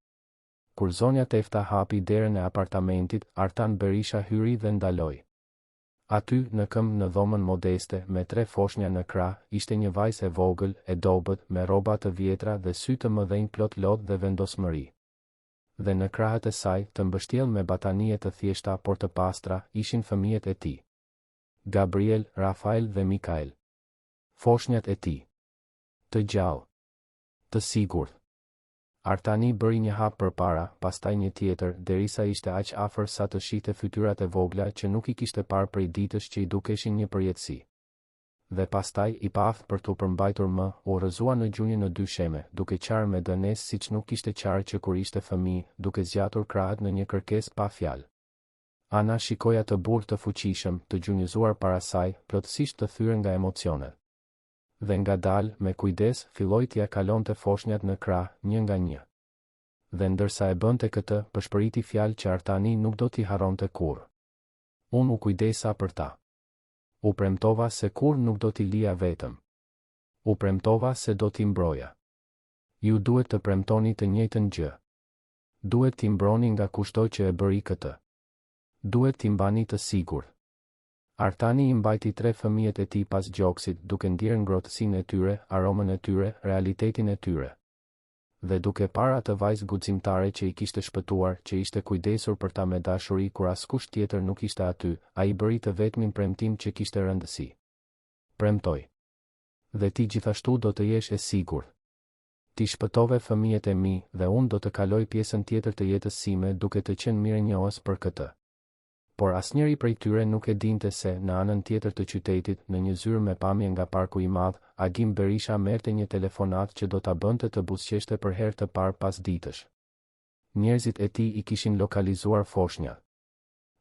Kur zonja Tefta hapi derën e apartamentit, Artan Berisha hyri dhe ndaloi. Aty, në këmbë në dhomën modeste, me 3 foshnja në krah, ishte një vajzë e vogël, e dobët, me rroba të vjetra dhe sy të mëdhenj plot lot dhe vendosmëri. Dhe në krahët e saj, të mbështjellë me batanie të thjeshta por të pastra, ishin fëmijët e tij. Gabriel, Rafael dhe Mikael. Foshnjat e tij. Të gjallë. Të sigurt. Artani bëri një hap përpara, pastaj një tjetër, derisa ishte aq afër sa të shihte fytyrat e vogla që nuk I kishte parë prej ditësh që I dukeshin një përjetësi. Dhe pastaj, I paftë për t'u përmbajtur më, u rrëzua në gjunjë në 2 sheme, duke qarë me dënesë siç nuk kishte qarë që kur ishte fëmijë, duke zgjatur krahët në një kërkesë pa fjalë. Ana shikoi atë burr të fuqishëm, të gjunjëzuar para saj, plotësisht të thyer nga emocionet. Dhe ngadalë, me kujdes, filloi t'ia kalonte foshnjat në krah, një nga një. Dhe ndërsa e bënte këtë, përshpëriti fjalë që Artani nuk do t'i harronte kurrë. Unë u kujdesa për ta. U premtova se kur nuk do t'i lija vetëm. U premtova se do t'i mbroja. Ju duhet të premtoni të njëjtën gjë. Duhet t'i mbroni nga kushto që e bëri këtë. Duhet t'i mbani të sigurt. Artani I mbajti 3 fëmijët e tij pas gjoksit, duke ndjerë ngrohtësinë e tyre, aromën e tyre, realitetin e tyre. Dhe duke parë atë vajzë guximtare që I kishte shpëtuar, që ishte kujdesur për ta me dashuri kur askush tjetër nuk ishte aty, ai bëri të vetmin premtim që kishte rëndësi. Premtoi. Dhe ti gjithashtu do të jesh e sigurt. Ti shpëtove fëmijët e mi dhe unë do të kaloj pjesën tjetër të jetës sime duke të qenë mirënjohës për këtë. Por asnjëri prej tyre nuk e dinte se, në anën tjetër të qytetit, në një zyrë me pamje nga parku i madh, Agim Berisha merrte një telefonat që do ta bënte të buzëqeshte për herë të parë pas ditësh. Njerëzit e tij i kishin lokalizuar foshnjat.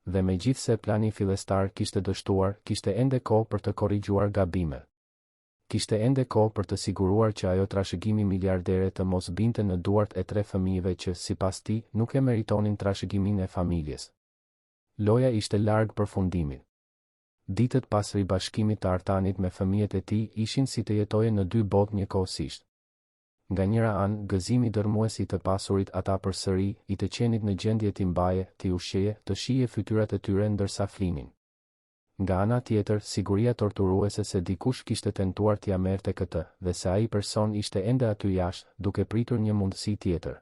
Dhe megjithse plani fillestar kishte dështuar, kishte ende kohë për të korrigjuar gabimet. Kishte ende kohë për të siguruar që ajo trashëgimi miliardere të mos binte në duart e 3 fëmijëve që, sipas tij, nuk e meritonin trashëgimin e familjes. Loja ishte larg përfundimit. Ditët pas ribashkimit të Artanit me fëmijët e tij ishin si të jetoje në 2 botë njëkohësisht. Nga njëra anë, gëzimi dërmuesi të pasurit ata përsëri, i të qenit në gjendje t'i mbaje, t'i ushqeje, të shije fytyrat e tyre ndërsa flinin. Nga ana tjetër, siguria torturuese se dikush kishte tentuar t'ia merrte këtë, dhe se ai person ishte ende aty jashtë, duke pritur një mundësi tjetër.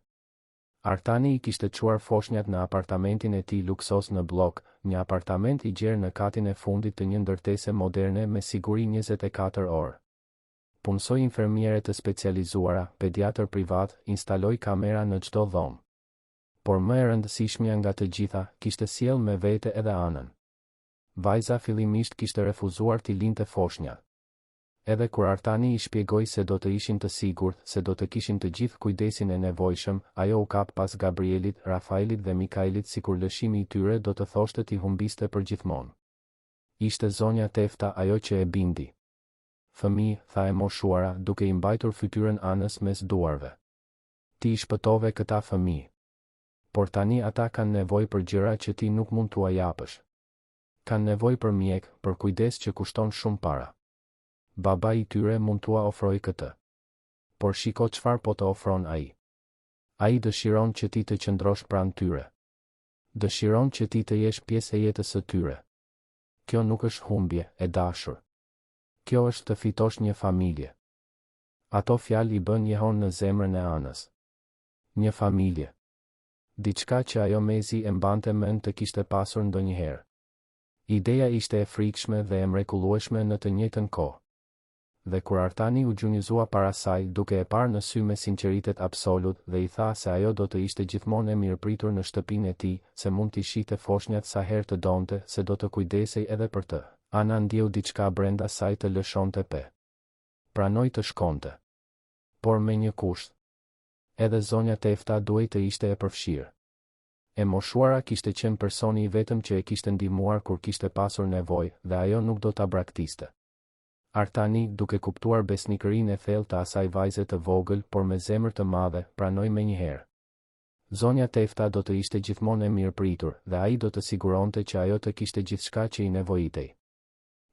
Artani i kishte çuar foshnjat në apartamentin e tij luksos në blok, një apartament i gjerë në katin e fundit të një ndërtese moderne me siguri 24 orë. Punsoi infermiere të specializuara, pediatër privat, instaloi kamera në çdo dhomë. Por më e rëndësishmja nga të gjitha, kishte sjell me vete edhe anën. Vajza fillimisht kishte refuzuar t'i linte foshnjat. Edhe kur Artani i shpjegoi se do të ishin të sigurt, se do të kishin të gjithë kujdesin e nevojshëm, ajo u kap pas Gabrielit, Rafaelit dhe Mikailit sikur lëshimi i tyre do të thoshte t'i humbiste përgjithmonë. Ishte zonja Tefta ajo që e bindi. Fëmijë, tha e moshuara, duke i mbajtur fytyrën anës mes duarve. Ti i shpëtove këta fëmijë. Por tani ata kanë nevojë për gjëra që ti nuk mund t'ua japësh. Kanë nevojë për mjek, për kujdes që kushton shumë para. Baba i tyre mund t'ua ofroj këtë. Por shiko çfarë po të ofron ai. Ai dëshiron që ti të qëndrosh pranë tyre. Dëshiron që ti të jesh pjesë e jetës së tyre. Kjo nuk është humbje, e dashur. Kjo është të fitosh një familje. Ato fjalë i bën jehon në zemrën e anës. Një familje. Diçka që ajo mezi e mbante mend të kishte pasur ndonjëherë. Ideja ishte e frikshme dhe e mrekullueshme në të njëjtën kohë. Dhe kur Artani u gjunjëzua para saj, duke e parë në sy me sinqeritet absolut, dhe i tha se ajo do të ishte gjithmonë e mirëpritur në shtëpinë e tij, se mund t'i shite foshnjat sa herë të donte, se do të kujdesej edhe për të. Ana ndjeu diçka brenda saj të lëshonte pe. Pranoi të shkonte. Por me një kusht. Edhe zonja Tefta duhej të ishte e përfshirë. E moshuara kishte qenë personi i vetëm që e kishte ndihmuar kur kishte pasur nevojë, dhe ajo nuk do ta braktiste. Artani, duke kuptuar besnikërinë e thellë të asaj vajze të vogël, por me zemër të madhe, pranoi menjëherë. Zonja Tefta do të ishte gjithmonë e mirëpritur, dhe ai do të siguronte që ajo të kishte gjithçka që i nevojitej.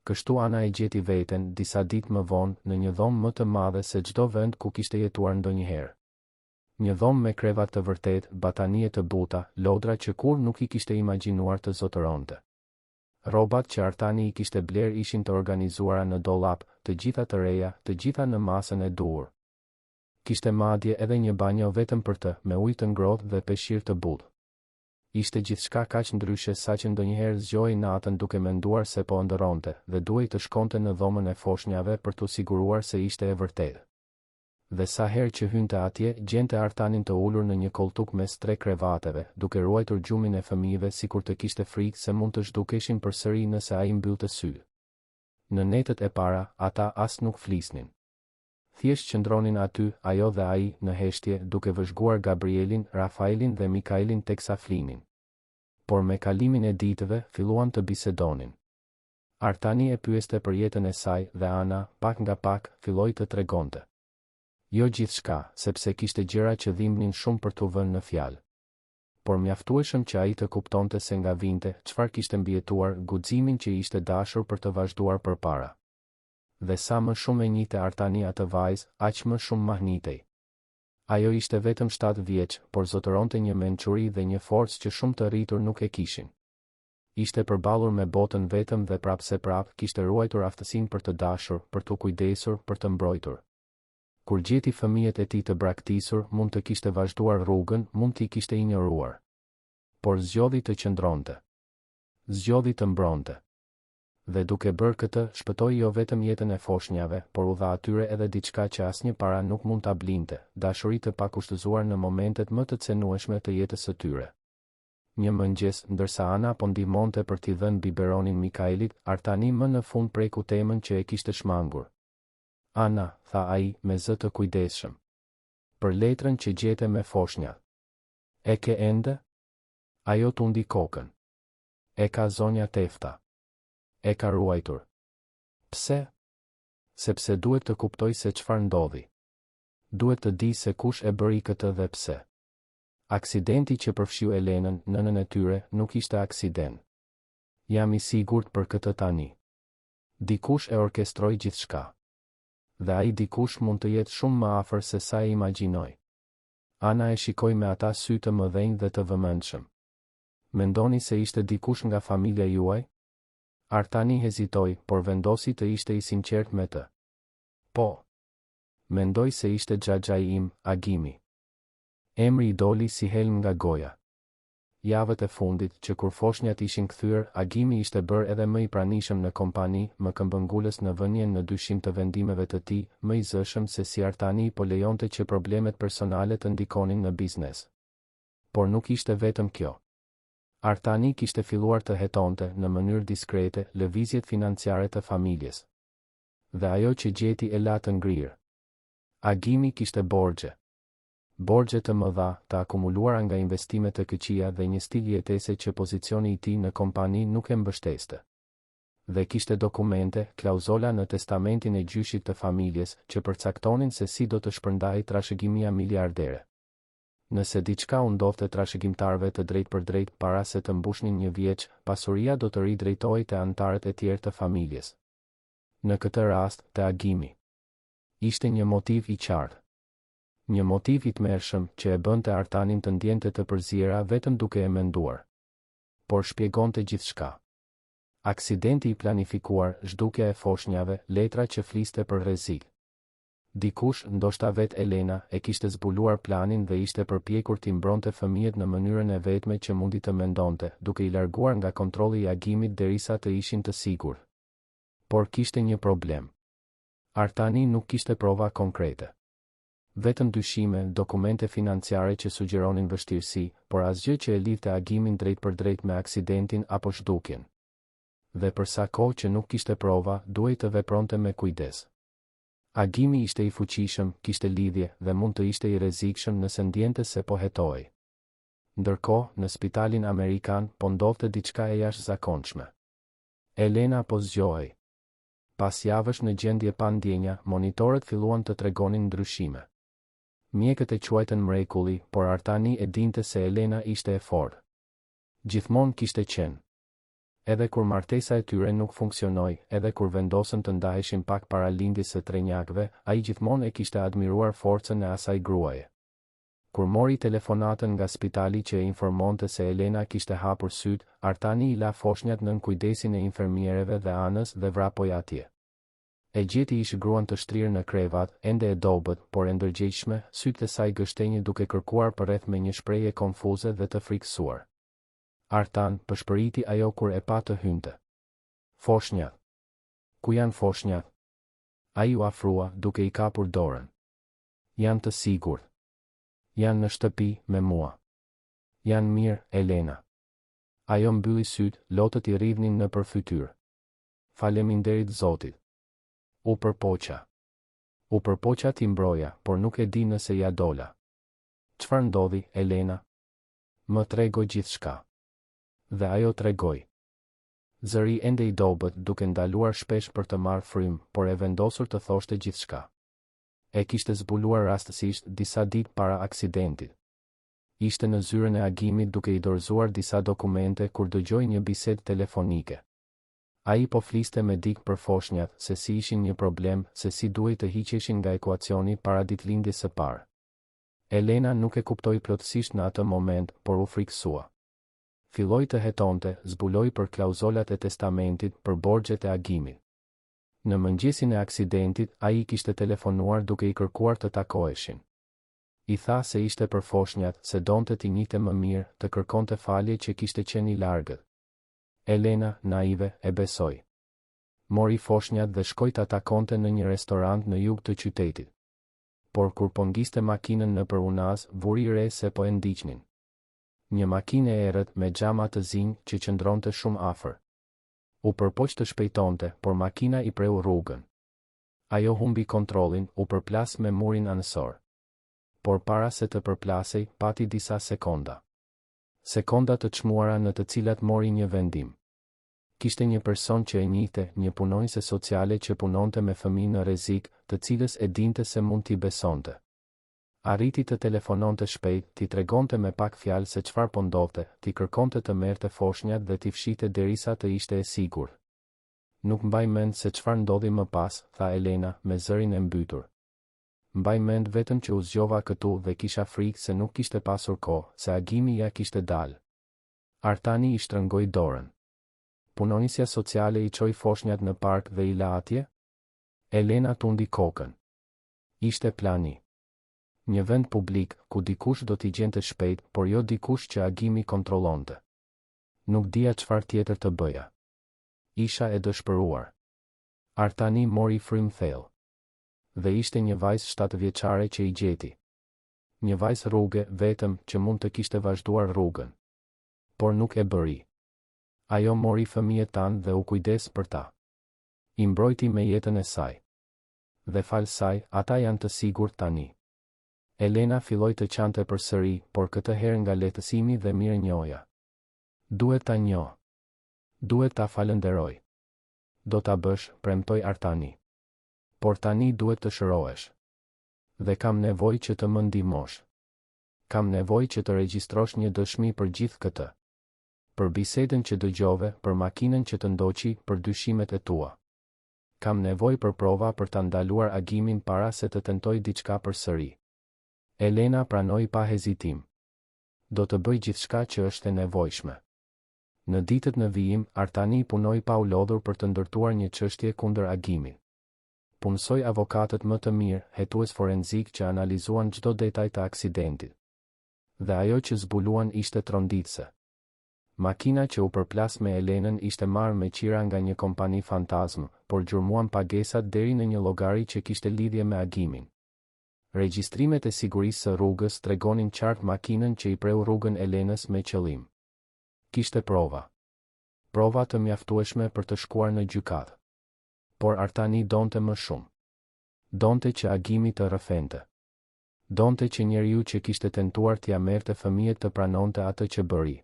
Kështu Ana e gjeti veten, disa ditë më vonë, në një dhomë më të madhe se çdo vend ku kishte jetuar ndonjëherë. Një dhomë me krevat të vërtet, batanie të buta, lodra që kur nuk i kishte imagjinuar të zotëronte. Rrobat që Artani i kishte bler ishin të organizuara në dollap, të gjitha të reja, të gjitha në masën e duhur. Kishte madje edhe një banjo vetëm për të, me ujë të ngrohtë dhe peshqir të butë. Ishte gjithçka kaq ndryshe saqë ndonjëherë zgjoi natën duke menduar se po ëndërronte, dhe duhej të shkonte në dhomën e foshnjave për t'u siguruar se ishte e vërtetë. Dhe sa herë që hynte atje, gjente Artanin të ulur në një koltuk mes 3 krevateve, duke ruajtur gjumin e fëmijëve sikur të kishte frikë se mund të zhdukeshin përsëri nëse ai mbyllte sy. Në netët e para, ata as nuk flisnin. Thjesht qëndronin aty, ajo dhe ai, në heshtje, duke vëzhguar Gabrielin, Rafaelin dhe Mikailin teksa flinin. Por me kalimin e ditëve, filluan të bisedonin. Artani e pyeste për jetën e saj, dhe Ana, pak nga pak, filloi të tregonte. Jo gjithçka, sepse kishte gjëra që dhimbnin shumë për t'u vënë në fjalë. Por mjaftueshëm që ai të kuptonte se nga vinte, çfarë kishte mbijetuar, guximin që ishte dashur për të vazhduar përpara. Dhe sa më shumë e njihte Artani atë vajzë, aq më shumë mahnitej. Ajo ishte vetëm 7 vjeç, por zotëronte një mençuri dhe një forcë që shumë të rritur nuk e kishin. Ishte përballur me botën vetëm dhe prapse prap kishte ruajtur aftësinë për të dashur, për t'u kujdesur, për të mbrojtur. Kur gjeti fëmijët e tij të braktisur, mund të kishte vazhduar rrugën, mund t'i kishte injoruar. Por zgjodhi të qëndronte. Zgjodhi të mbronte. Dhe duke bërë këtë, shpëtoi jo vetëm jetën e foshnjave, por u dha atyre edhe diçka që asnjë para nuk mund ta blinte, dashuri të pakushtëzuar në momentet më të cenueshme të jetës së tyre. Një mëngjes, ndërsa Ana po ndihmonte për t'i dhënë biberonin Mikailit, Artani më në fund preku temën që e kishte shmangur. Ana, tha ai, me zë të kujdesshëm. Për letrën që gjete me foshnjat. E ke ende? Ajo tundi kokën. E ka zonja Tefta. E ka ruajtur. Pse? Sepse duhet të kuptoj se çfarë ndodhi. Duhet të di se kush e bëri këtë dhe pse. Aksidenti që përfshiu Elenën, nënën e tyre, nuk ishte aksident. Jam i sigurt për këtë tani. Dikush e orkestroi gjithçka. Dhe ai dikush mund të jetë shumë më afër se sa e imagjinoj. Ana e shikoi me ata sy të mëdhenj dhe të vëmendshëm. Mendoni se ishte dikush nga familja juaj? Artani hezitoi, por vendosi të ishte i sinqert me të. Po. Mendoj se ishte xhaxhai im, Agimi. Emri i doli si helm nga goja. Javët e fundit, që kur foshnjat ishin kthyer, Agimi ishte bërë edhe më i pranishëm në kompani, më këmbëngulës në vënien në dyshim të vendimeve të tij, më i zëshëm se si Artani po lejonte që problemet personale të ndikonin në biznes. Por nuk ishte vetëm kjo. Artani kishte filluar të hetonte, në mënyrë diskrete, lëvizjet financiare të familjes. Dhe ajo që gjeti e la të ngrirë. Agimi kishte borxhe. Borxhe të mëdha, të akumuluara nga investimet të këqija dhe një stil jetese që pozicioni i tij në kompani nuk e mbështeste. Dhe kishte dokumente, klauzola në testamentin e gjyshit të familjes, që përcaktonin se si do të shpërndahej trashëgimia miliardere. Nëse diçka u ndodhte trashëgimtarëve të drejtë për drejtë para se të mbushnin një vjeç, pasuria do të ridrejtohej te anëtarët e tjerë të familjes. Në këtë rast, te Agimi. Ishte një motiv i qartë. Një motiv i tmerrshëm që e bënte Artanin të ndjente të përziera vetëm duke e menduar. Por shpjegonte gjithçka. Aksidenti i planifikuar, zhdukja e foshnjave, letra që fliste për rrezik. Dikush, ndoshta vet Elena, e kishte zbuluar planin dhe ishte përpjekur t'i mbronte fëmijët në mënyrën e vetme që mundi të mendonte, duke i larguar nga kontrolli i Agimit derisa të ishin të sigurt. Por kishte një problem. Artani nuk kishte prova konkrete. Vetëm dyshime, dokumente financiare që sugjeronin vështirësi, por asgjë që e lidhte Agimin drejt për drejt me aksidentin apo zhdukjen. Dhe për sa kohë që nuk kishte prova, duhej të vepronte me kujdes. Agimi ishte i fuqishëm, kishte lidhje dhe mund të ishte i rrezikshëm nëse ndjente se po hetohej. Ndërkohë, në spitalin amerikan po ndodhte diçka e jashtëzakonshme. Elena po zgjohej. Pas javësh në gjendje pa ndjenja, monitorët filluan të tregonin ndryshime. Mjekët e quajtën mrekulli, por Artani e dinte se Elena ishte e fortë. Gjithmonë kishte qenë. Edhe kur martesa e tyre nuk funksionoi, edhe kur vendosën të ndaheshin pak para lindjes së trenjakëve, ai gjithmonë e kishte admiruar forcën e asaj gruaje. Kur mori telefonatën nga spitali që e informonte se Elena kishte hapur syt, Artani i la foshnjat nën kujdesin e infermierëve dhe anës dhe vrapoi atje. E gjeti ish gruan të shtrirë në krevat, ende e dobët, por e ndërgjegjshme, sytë e saj gështenjë duke kërkuar përreth me një shprehje konfuze dhe të frikësuar. Artan, pëshpëriti ajo kur e pa të hynte. Foshnjat. Ku janë foshnjat? Ai u afrua, duke i kapur dorën. Janë të sigurt. Janë në shtëpi, me mua. Janë mirë, Elena. Ajo mbylli syt, lotët i rrivnin në përfytyr. Faleminderit Zotit. U përpoqa. U përpoqa ti mbroja, por nuk e di nëse ja dola. Çfarë ndodhi, Elena? Më trego gjithçka. Dhe ajo tregoi. Zëri ende i dobët, duke ndaluar shpesh për të marrë frym, por e vendosur të thoshte gjithçka. E kishte zbuluar rastësisht disa ditë para aksidentit. Ishte në zyrën e Agimit duke i dorëzuar disa dokumente kur dëgjoi një bisedë telefonike. Ai po fliste me dik për foshnjat, se si ishin një problem, se si duhej të hiqeshin nga ekuacioni para ditëlindjes së parë. Elena nuk e kuptoi plotësisht në atë moment, por u frikësua. Filloi të hetonte, zbuloi për klauzolat e testamentit, për borxhet e Agimit. Në mëngjesin e aksidentit, ai kishte telefonuar duke i kërkuar të takoheshin. I tha se ishte për foshnjat, se donte t'i njihte më mirë, të kërkonte falje që kishte qenë i largët. Elena, naive, e besoi. Mori foshnjat dhe shkoi ta takonte në një restorant në jug të qytetit. Por kur po ngiste makinën nëpër unaz, vuri re se po e ndiqnin. Një makinë e errët me xhama të zinj që qëndronte shumë afër. U përpoq të shpejtonte, por makina i preu rrugën. Ajo humbi kontrollin, u përplas me murin anësor. Por para se të përplasej, pati disa sekonda. Sekonda të çmuara në të cilat mori një vendim. Kishte një person që e njihte, një punonjëse sociale që punonte me fëmijë në rrezik, të cilës e dinte se mund t'i besonte. Arriti të telefononte shpejt, t'i tregonte me pak fjalë se çfarë po ndodhte, t'i kërkonte të merrte foshnjat dhe t'i fshite derisa të ishte e sigurt. Nuk mbaj mend se çfarë ndodhi më pas, tha Elena me zërin e mbytur. Mbaj mend vetëm që u zgjova këtu dhe kisha frikë se nuk kishte pasur kohë, se agimi ja kishte dalë. Artani i shtrëngoi dorën. Punonjësja sociale i çoi foshnjat në park dhe i la atje? Elena tundi kokën. Ishte plani. Një vend publik, ku dikush do t'i gjente shpejt, por jo dikush që agimi kontrollonte. Nuk dija çfarë tjetër të bëja. Isha e dëshpëruar. Artani mori frym thellë. Dhe ishte një vajzë 7 vjeçare që i gjeti. Një vajzë rruge, vetëm, që mund të kishte vazhduar rrugën. Por nuk e bëri. Ajo mori fëmijët tanë dhe u kujdes për ta. I mbrojti me jetën e saj. Dhe fal saj, ata janë të sigurt tani. Elena filloi të qante përsëri, por këtë herë nga lehtësimi dhe mirënjohja. Duhet ta njoh. Duhet ta falenderoj. Do ta bësh, premtoi Artani. Por tani duhet të shërohesh. Dhe kam nevojë që të më ndihmosh. Kam nevojë që të regjistrosh një dëshmi për gjithë këtë. Për bisedën që dëgjove, për makinën që të ndoqi, për dyshimet e tua. Kam nevojë për prova për ta ndaluar agimin para se të tentoj diçka përsëri. Elena pranoi pa hezitim. Do të bëj gjithçka që është e nevojshme. Në ditët në vijim, Artani punoi pa u lodhur për të ndërtuar një çështje kundër agimit. Punësoi avokatët më të mirë, hetues forenzik që analizuan çdo detaj të aksidentit. Dhe ajo që zbuluan ishte tronditëse. Makina që u përplas me Elenën ishte marrë me qira nga një kompani fantazmë, por gjurmuan pagesat deri në një llogari që kishte lidhje me agimin. Regjistrimet e sigurisë së rrugës tregonin qartë makinën që i preu rrugën Elenës me qëllim. Kishte prova. Prova të mjaftueshme për të shkuar në gjykatë. Por Artani donte më shumë. Donte që agimi të rrëfente. Donte që njeriu që kishte tentuar t'ia merrte fëmijët të pranonte atë që bëri.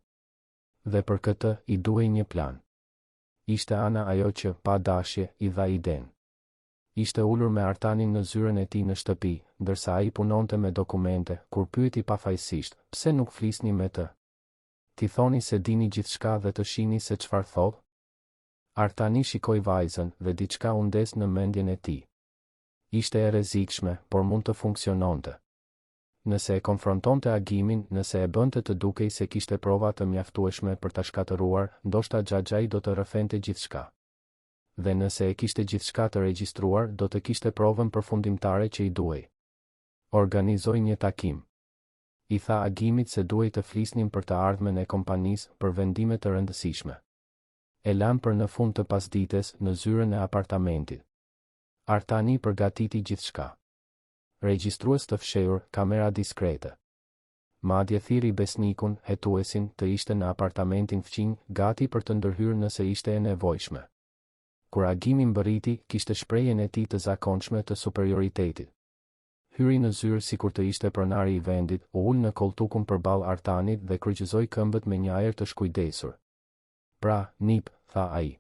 Dhe për këtë i duhej një plan. Ishte Ana ajo që, pa dashje, i dha iden. Ishte ulur me Artanin në zyrën e tij në shtëpi, ndërsa ai punonte me dokumente, kur pyeti pafajësisht, pse nuk flisni me të? Ti thoni se dini gjithçka dhe të shihni se çfarë thotë? Artani shikoi vajzën dhe diçka u ndes në mendjen e tij. Ishte e rrezikshme, por mund të funksiononte. Nëse e konfrontonte agimin, nëse e bënte të dukej se kishte prova të mjaftueshme për ta shkatëruar, ndoshta Xhaxhai do të rrëfente gjithçka. Dhe nëse e kishte gjithçka të regjistruar, do të kishte provën përfundimtare që i duhej. Organizoi një takim. I tha agimit se duhej të flisnin për të ardhmen e kompanisë për vendime të rëndësishme. E lan për në fund të pasdites në zyrën e apartamentit. Artani përgatiti gjithçka. Regjistrues të fshehur, kamera diskrete. Madje thiri besnikun, hetuesin, të ishte në apartamentin fqinj, gati për të ndërhyrë nëse ishte e nevojshme. Kur agimi mbërriti, kishte shprehjen e tij të zakonshme të superioritetit. Hyri në zyrë sikur të ishte pronari i vendit, u ul në koltukun përballë Artanit dhe kryqëzoi këmbët me një ajër të shkujdesur. Pra, nip, tha ai.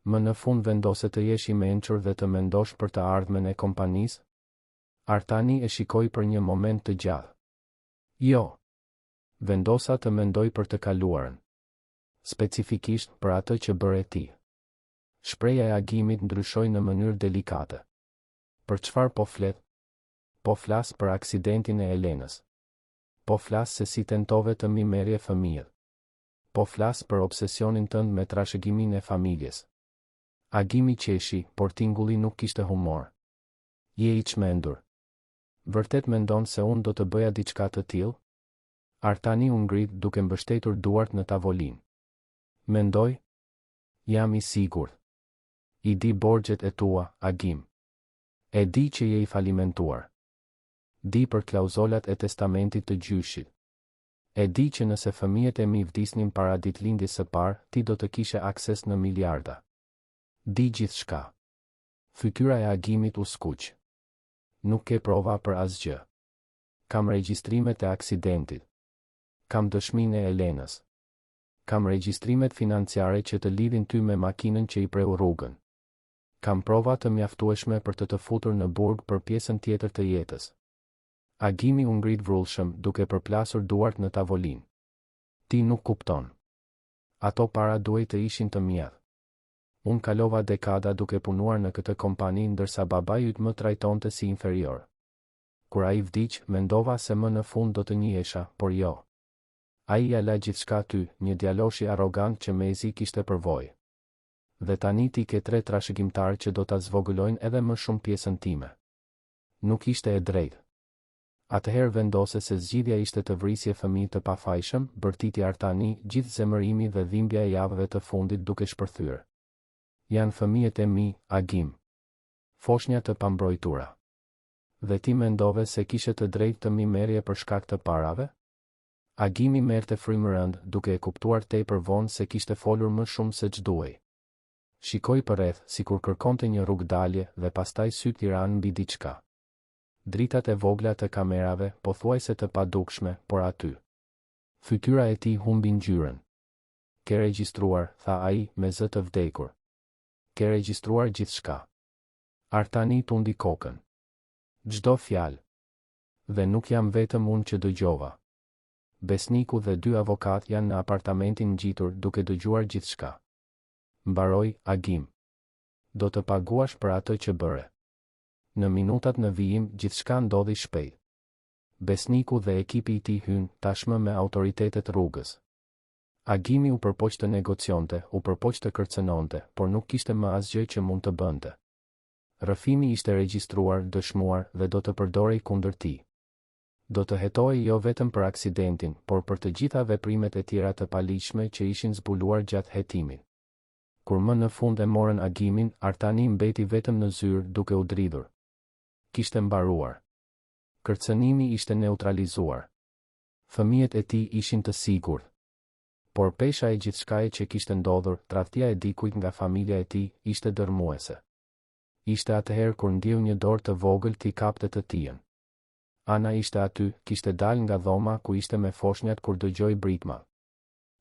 Më në fund vendose të jesh i mençur dhe të mendosh për të ardhmen e kompanisë? Artani e shikoi për një moment të gjatë. Jo. Vendosa të mendoj për të kaluarën. Specifikisht për atë që bëre ti. Shpreha e agimit ndryshoi në mënyrë delikate. Për çfarë po flet? Po flas për aksidentin e Elenës. Po flas se si tentove të mi merrje fëmijët. Po flas për obsesionin tënd me trashëgimin e familjes. Agimi qeshi, por tingulli nuk kishte humor. Je i çmendur. Vërtet mendon se unë do të bëja diçka të tillë? Artani u ngrit duke mbështetur duart në tavolinë. Mendoj? Jam i sigurt. I di borxhet e tua, Agim. E di që je I falimentuar. Di për klauzolat e testamentit të gjyshit. E di që nëse fëmijët e mi vdisnin para ditëlindjes së parë, ti do të kishe akses në miliarda. Di gjithçka. Fytyra e Agimit u skuq. Nuk ke prova për asgjë. Kam regjistrimet e aksidentit. Kam dëshminë e Elenës. Kam regjistrimet financiare që të lidhin ty me makinën që I preu rrugën. Kam prova të mjaftueshme për të futur në burg për pjesën tjetër të jetës. Agimi u ngrit vrullshëm duke përplasur duart në tavolinë. Ti nuk kupton. Ato para duhej të ishin të mia. Unë kalova dekada duke punuar në këtë kompani ndërsa babai yt më trajtonte si inferior. Kur ai vdiq, mendova se më në fund do të njihesha, por jo. Ai ja la gjithçka ty, një djaloshi arrogant që mezi kishte përvojë. Dhe tani ti ke 3 trashëgimtarë që do ta zvogëlojnë edhe më shumë pjesën time. Nuk ishte e drejtë. Atëherë vendose se zgjidhja ishte të vrisje fëmijë të pafajshëm, bërtiti Artani, gjithë zemërimi dhe dhimbja e javëve të fundit duke shpërthyer. Janë fëmijët e mi, Agim. Foshnja të pambrojtura. Dhe ti mendove se kishe të drejtë të mi merrje për shkak të parave? Agimi merrte frymërënd, duke e kuptuar tepër vonë se kishte folur më shumë se ç'duhej. Shikoi përreth, sikur kërkonte një rrugdalje dhe pastaj syt I ranë mbi diçka. Dritat e vogla të kamerave, pothuajse të padukshme, por aty. Fytyra e tij humbi ngjyrën. Ke regjistruar, tha ai, me zë të vdekur. Ke regjistruar gjithçka. Artani tundi kokën. Çdo fjalë. Dhe nuk jam vetëm unë që dëgjova. Besniku dhe 2 avokat janë në apartamentin ngjitur duke dëgjuar gjithçka. Mbaroi, Agim. Do të paguash për atë që bëre. Në minutat në vijim, gjithçka ndodhi shpejt. Besniku dhe ekipi I tij hyn tashmë me autoritetet rrugës. Agimi u përpoq të negocionte, u përpoq të kërcënonte, por nuk kishte më asgjë që mund të bënte. Rrëfimi ishte regjistruar, dëshmuar dhe do të përdorej kundër tij. Do të hetohej jo vetëm për aksidentin, por për të gjitha veprimet e tjera të paligjshme që ishin zbuluar gjatë hetimit. Kur më në fund e morën Agimin, Artani mbeti vetëm në zyrë duke u dridhur. Kishte mbaruar. Kërcënimi ishte neutralizuar. Fëmijët e tij ishin të sigurt. Por pesha e gjithçkaje që kishte ndodhur, tradhtia e dikujt nga familja e tij, ishte dërmuese. Ishte atëherë kur ndjeu një dorë të vogël t'i kapte të tijën. Ana ishte aty, kishte dalë nga dhoma ku ishte me foshnjat kur dëgjoi britma.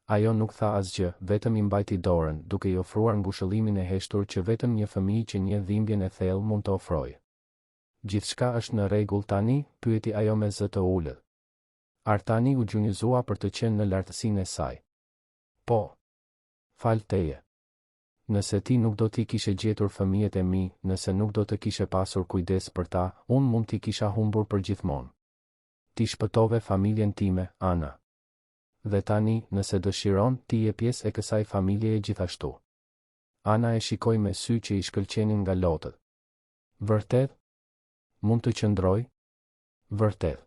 Ajo nuk tha asgjë, vetëm I mbajti dorën, duke I ofruar ngushëllimin e heshtur që vetëm një fëmijë që njeh dhimbjen e thellë mund të ofrojë. Gjithçka është në rregull tani, pyeti ajo me zë të ulët. Artani u gjunjëzua për të qenë në lartësinë e saj. Po. Fal teje. Nëse ti nuk do t'i kishe gjetur fëmijët e mi, nëse nuk do të kishe pasur kujdes për ta, unë mund t'i kisha humbur për gjithmonë. Ti shpëtove familjen time, Ana. Dhe tani, nëse dëshiron, ti je pjesë e kësaj familjeje gjithashtu. Ana e shikoi me sy që I shkëlqenin nga lotët. Vërtet? Mund të qëndroj? Vërtet.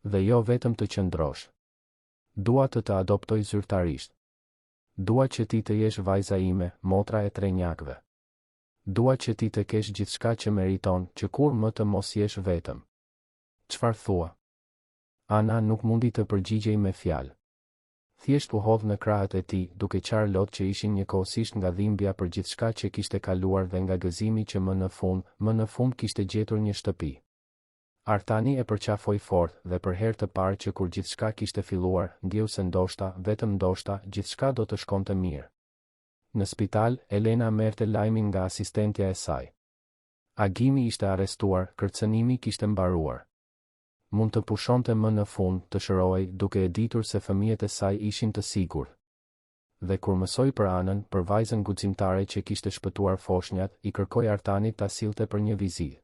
Dhe jo vetëm të qëndrosh. Dua të adoptoj zyrtarisht. Dua që ti të jesh vajza ime, motra e trenjakëve. Dua që ti të kesh gjithçka që meriton, që kur më të mos jesh vetëm. Çfarë thua? Ana nuk mundi të përgjigjej me fjalë. Thjesht u hodh në krahët e tij, duke qarë lot që ishin njëkohësisht nga dhimbja për gjithçka që kishte kaluar dhe nga gëzimi që më në fund kishte gjetur një shtëpi. Artani e përqafoi fort dhe për herë të parë që kur gjithçka kishte filluar, ndjeu se ndoshta, vetëm ndoshta, gjithçka do të shkonte mirë. Në spital, Elena merrte lajmin nga asistentja e saj. Agimi ishte arrestuar, kërcënimi kishte mbaruar. Mund të pushonte më në fund, të shërohej, duke e ditur se fëmijët e saj ishin të sigurt. Dhe kur mësoi për Anën, për vajzën guximtare që kishte shpëtuar foshnjat, I kërkoi Artanit ta sillte për një vizitë.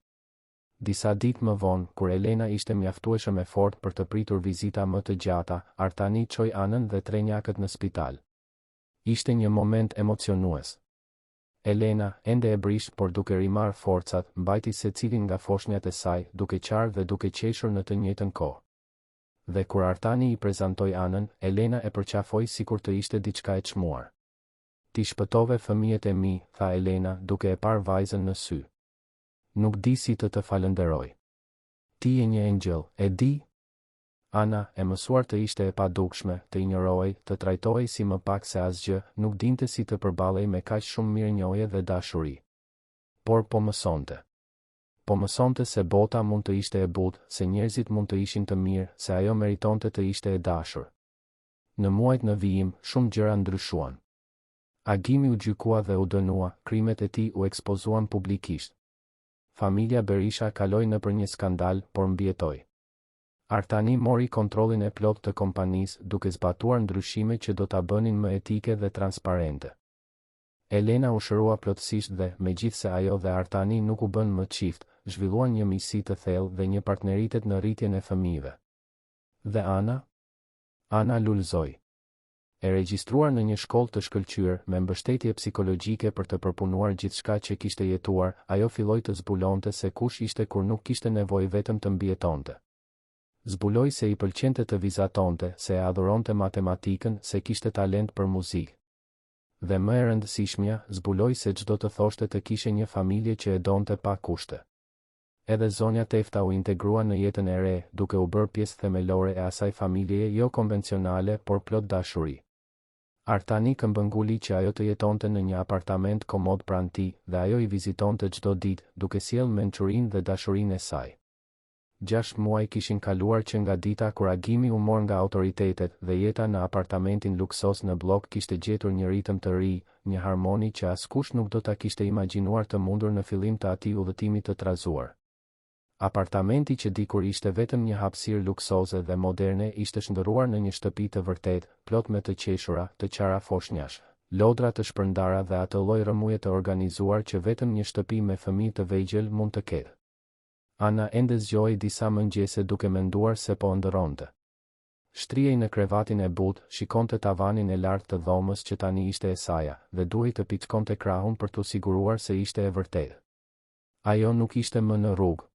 Disa ditë më vonë, kur Elena ishte mjaftueshëm e fortë për të pritur vizita më të gjata, Artani çoi Anën dhe trenjakët në spital. Ishte një moment emocionues. Elena, ende e brisht por duke rimarr forcat, mbajti secilin nga foshnjat e saj, duke qarë dhe duke qeshur në të njëjtën kohë. Dhe kur Artani I prezantoi Anën, Elena e përqafoi sikur të ishte diçka e çmuar. Ti shpëtove fëmijët e mi, tha Elena, duke e parë vajzën në sy. Nuk di si të falënderoj. Ti je një engjëll, e di? Ana, e mësuar të ishte e padukshme, të injoroj, të trajtohej si më pak se asgjë, nuk dinte si të përballej me kaq shumë mirënjohje dhe dashuri. Por po mësonte. Po mësonte se bota mund të ishte e butë, se njerëzit mund të ishin të mirë, se ajo meritonte të ishte e dashur. Në muajt në vijim, shumë gjëra ndryshuan. Agimi u gjykua dhe u dënua, krimet e tij u ekspozuan publikisht. Familja Berisha kaloi nëpër një skandal, por mbijetoi. Artani mori kontrollin e plot të kompanisë, duke zbatuar ndryshime që do ta bënin më etike dhe transparente. Elena u shërua plotësisht dhe, megjithse ajo dhe Artani nuk u bën më çift, zhvilluan një miqësi të thellë dhe një partneritet në rritjen e fëmijëve. Dhe Ana? Ana lulëzoi. E regjistruar në një shkollë të shkëlqyer, me mbështetje psikologjike për të përpunuar gjithçka që kishte jetuar, ajo filloi të zbulonte se kush ishte kur nuk kishte nevojë vetëm të mbijetonte. Zbuloi se i pëlqente të vizatonte, se e adhuronte matematikën, se kishte talent për muzikë. Dhe më e rëndësishmja, zbuloi se çdo të thoshte të kishe një familje që e donte pa kushte. Edhe zonja Tefta u integrua në jetën e re, duke u bërë pjesë themelore e asaj familjeje jo konvencionale, por plot dashuri. Artani këmbënguli që ajo të jetonte në një apartament komod pranë tij, dhe ajo i vizitonte çdo ditë, duke sjellë mençurinë dhe dashurinë e saj. 6 muaj kishin kaluar që nga dita kur Agimi u mor nga autoritetet dhe jeta në apartamentin luksos në blok kishte gjetur një ritëm të ri, një harmoni që askush nuk do ta kishte imagjinuar të mundur në fillim të atij udhëtimi të trazuar. Apartamenti që dikur ishte vetëm një hapësirë luksoze dhe moderne ishte shndërruar në një shtëpi të vërtet, plot me të qeshura, të qara foshnjash, lodra të shpërndara dhe atë lloj rëmuje të organizuar që vetëm një shtëpi me fëmijë të vegjël mund të ketë. Ana ende zgjoi disa mëngjese duke menduar se po ndërronte. Shtrihej në krevatin e butë, shikonte tavanin e lartë të dhomës që tani ishte e saja, dhe duhej të piçkonte krahun për t'u siguruar se ishte e vërtetë. Ajo nuk ishte më në rrugë.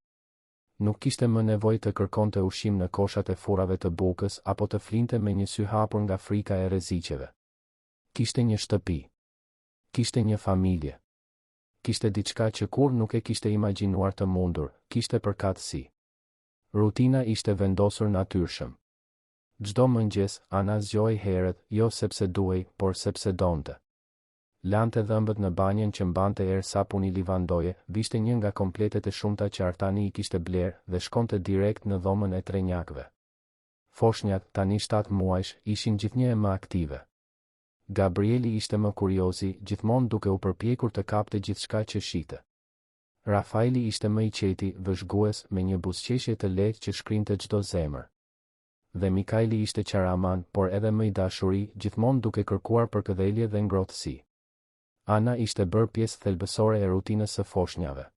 Nuk kishte më nevojë të kërkonte ushqim në koshat e furrave të bukës apo të flinte me një sy hapur nga frika e rreziqeve. Kishte një shtëpi. Kishte një familje. Kishte diçka që kur nuk e kishte imagjinuar të mundur, kishte përkatësi. Rutina ishte vendosur natyrshëm. Çdo mëngjes, Ana zgjohej herët, jo sepse duhej, por sepse donte. Lante dhëmbët në banjen që mbante erë sapuni livandoje, vishte një nga kompletet e shumta që Artani i kishte bler dhe shkonte direkt në dhomën e trenjakëve. Foshnjat, tani 7 muajsh, ishin gjithnjë më aktive. Gabrieli ishte më kuriozi, gjithmonë duke u përpjekur të kapte gjithçka që shite. Rafaeli ishte më i qeti, vëzhgues, me një buzëqeshje të lehtë që shkrinte çdo zemër. Dhe Mikaili ishte qaraman, por edhe më i dashuri, gjithmonë duke kërkuar përkëdhelje dhe ngrohtësi. Ana ishte bërë pjesë thelbësore e rutinës së foshnjave.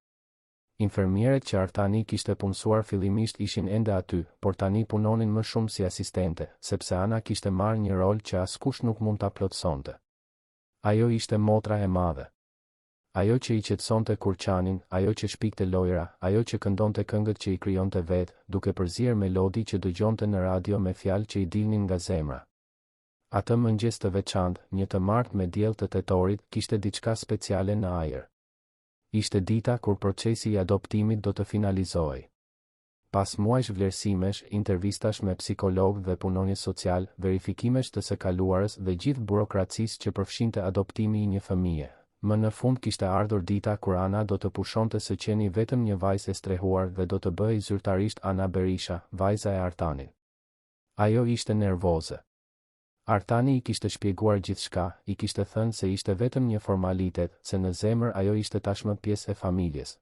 Infermierët që Artani kishte punësuar fillimisht ishin ende aty, por tani punonin më shumë si asistente, sepse Ana kishte marrë një rol që askush nuk mund ta plotësonte. Ajo ishte motra e madhe. Ajo që i qetësonte kurçanin, ajo që shpikte lojra, ajo që këndonte këngët që i krijonte vetë, duke përzier melodi që dëgjonte në radio me fjalë që i dilnin nga zemra. Atë mëngjes të veçantë, një të martë me diell të tetorit, kishte diçka speciale në ajër. Ishte dita kur procesi i adoptimit do të finalizohej. Pas muajsh vlerësimesh, intervistash me psikolog dhe punonjës social, verifikimesh të së kaluarës dhe gjithë burokracisë që përfshinte adoptimi i një fëmije. Më në fund kishte ardhur dita kur Ana do të pushonte së qeni vetëm një vajzë e strehuar dhe do të bëhej zyrtarisht Ana Berisha, vajza e Artanit. Ajo ishte nervoze. Artani i kishte shpjeguar gjithçka, i kishte thënë se ishte vetëm një formalitet, se në zemër ajo ishte tashmë pjesë e familjes.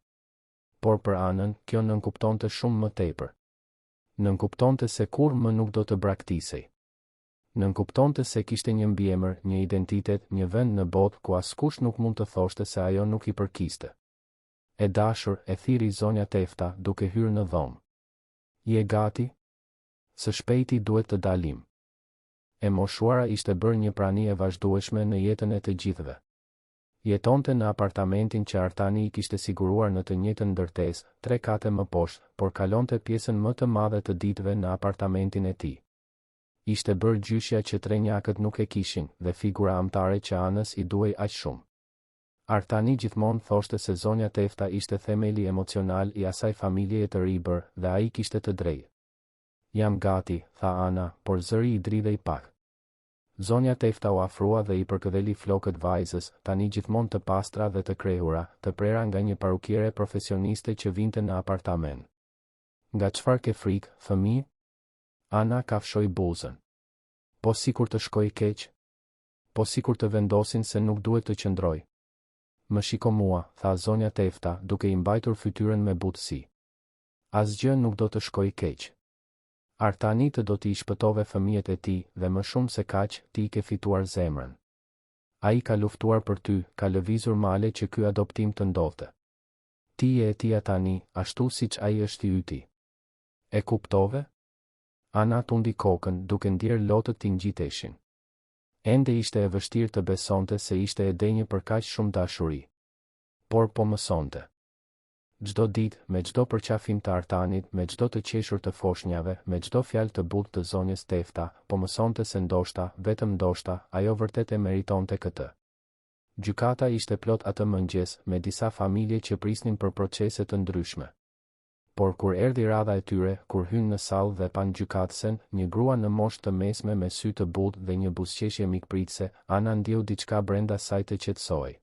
Por për Anën, kjo nënkuptonte shumë më tepër. Nënkuptonte se kur më nuk do të braktisej. Nënkuptonte se kishte një mbiemër, një identitet, një vend në botë ku askush nuk mund të thoshte se ajo nuk i përkiste. E dashur, e thiri zonja Tefta, duke hyrë në dhomë. Je gati? Së shpejti duhet të dalim. E moshuara ishte bërë një prani e vazhdueshme në jetën e të gjithëve. Jetonte në apartamentin që Artani i kishte siguruar në të njëjtën ndërtesë, 3 kate më poshtë, por kalonte pjesën më të madhe të ditëve në apartamentin e tij. Ishte bërë gjyshja që trenjakët nuk e kishin dhe figura amtare që anës i duhej aq shumë. Artani gjithmonë thoshte se zonja Tefta ishte themeli emocional i asaj familjeje të ribër dhe ai kishte të drejtë. Jam gati, tha Ana, por zëri i dridhej pak. Zonja Tefta u afrua dhe i përkëdheli flokët vajzës, tani gjithmonë të pastra dhe të krehura, të prera nga një parukiere profesioniste që vinte në apartament. Nga çfarë ke frikë, fëmijë? Ana kafshoi buzën. Po sikur të shkoj keq? Po sikur të vendosin se nuk duhet të qëndroj? Më shiko mua, tha zonja Tefta, duke i mbajtur fytyrën me butësi. Asgjë nuk do të shkoj keq. Artani të do t'i shpëtove fëmijët e tij dhe më shumë se kaq, ti ke fituar zemrën. Ai ka luftuar për ty, ka lëvizur male që ky adoptim të ndodhte. Ti je e tija tani, ashtu siç ai është i yti. E kuptove? Ana tundi kokën, duke ndjerë lotët t'i ngjiteshin. Ende ishte e vështirë të besonte se ishte e denjë për kaq shumë dashuri. Por po mësonte. Çdo ditë, me çdo përqafim të Artanit, me çdo të qeshur të foshnjave, me çdo fjalë të butë të zonjës Tefta, po mësonte se ndoshta, vetëm ndoshta, ajo vërtet e meritonte këtë. Gjykata ishte plot atë mëngjes, me disa familje që prisnin për procese të ndryshme. Por kur erdhi radha e tyre, kur hynë në sallë dhe pan gjykatësen, një grua në moshë të mesme me sy të butë dhe një buzëqeshje mikpritëse, Ana ndjeu diçka brenda saj të qetësoi.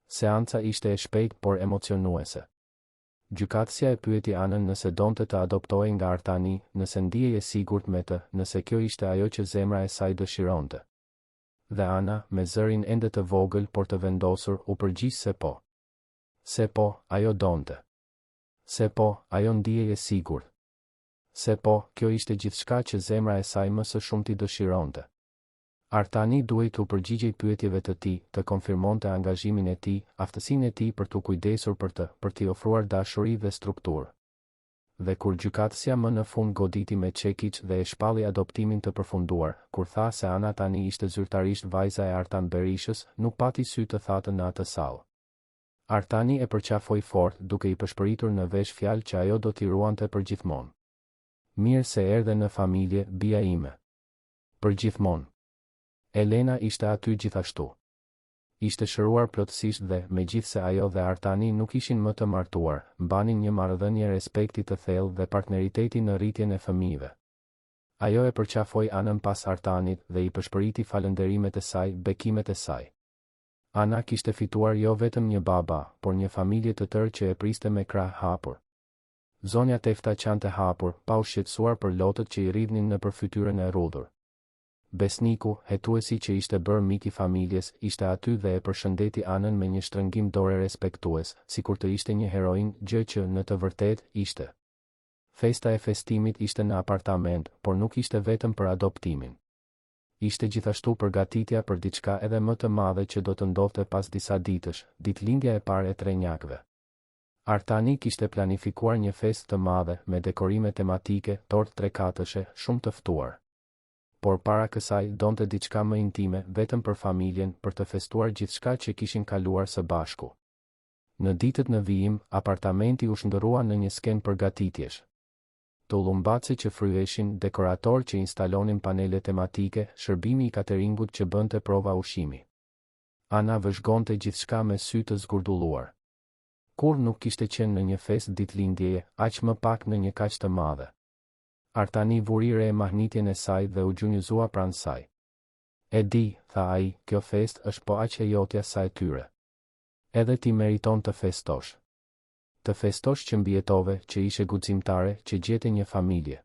Seanca ishte e shpejtë por emocionuese. Gjykatësja e pyeti Anën nëse donte të adoptohej nga Artani, nëse ndihej e sigurt me të, nëse kjo ishte ajo që zemra e saj dëshironte. Dhe Ana, me zërin ende të vogël por të vendosur, u përgjigj se po. Se po, ajo donte. Se po, ajo ndihej e sigurt. Se po, kjo ishte gjithçka që zemra e saj më së shumti dëshironte. Artani duhej të përgjigjej pyetjeve të tij, të konfirmonte angazhimin e tij, aftësinë e tij për të kujdesur për të, për t'i ofruar dashuri dhe strukturë. Dhe kur gjykatësja më në fund goditi me çekiç dhe e shpalli adoptimin të përfunduar, kur tha se Ana tani ishte zyrtarisht vajza e Artan Berishës, nuk pati sy të thatë në atë sallë. Artani e përqafoi fort, duke i përshpëritur në vesh fjalë që ajo do t'i ruante për gjithmonë. Mirë se erdhe në familje, bia ime. Për gjithmonë. Elena ishte aty gjithashtu. Ishte shëruar plotësisht dhe, megjithse ajo dhe Artani nuk ishin më të martuar, mbanin një marrëdhënie respekti të thellë dhe partneriteti në rritjen e fëmijëve. Ajo e përqafoi Anën pas Artanit dhe i përshpëriti falënderimet e saj, bekimet e saj. Ana kishte fituar jo vetëm një baba, por një familje të tërë që e priste me krah hapur. Zonja Tefta qante hapur, pa u shqetësuar për lotët që i rridhnin nëpër fytyrën e rrudhur. Besniku, hetuesi që ishte bërë mik i familjes, ishte aty dhe e përshëndeti Anën me një shtrëngim dore respektues, sikur të ishte një heroin, gjë që në të vërtetë ishte. Festa e festimit ishte në apartament, por nuk ishte vetëm për adoptimin. Ishte gjithashtu përgatitja për diçka edhe më të madhe që do të ndodhte pas disa ditësh, ditëlindja e parë e trenjakëve. Artani kishte planifikuar një festë të madhe me dekorime tematike, tortë trekatëshe, shumë të ftuar. Por para kësaj donte diçka më intime, vetëm për familjen, për të festuar gjithçka që kishin kaluar së bashku. Në ditët në vijim, apartamenti u shndërrua në një skenë përgatitjesh. Tullumbace që fryheshin, dekorator që instalonin panele tematike, shërbimi i cateringut që bënte prova ushqimi. Ana vëzhgonte gjithçka me sy të zgurdulluar. Kur nuk kishte qenë në një festë ditëlindjeje, aq më pak në një kaq të madhe. Artani vuri re mahnitjen e saj dhe u gjunjëzua pranë saj. E di, tha ai, kjo festë është po aq e jotja sa e tyre. Edhe ti meriton të festosh. Të festosh që mbijetove, që ishe guximtare, që gjete një familje.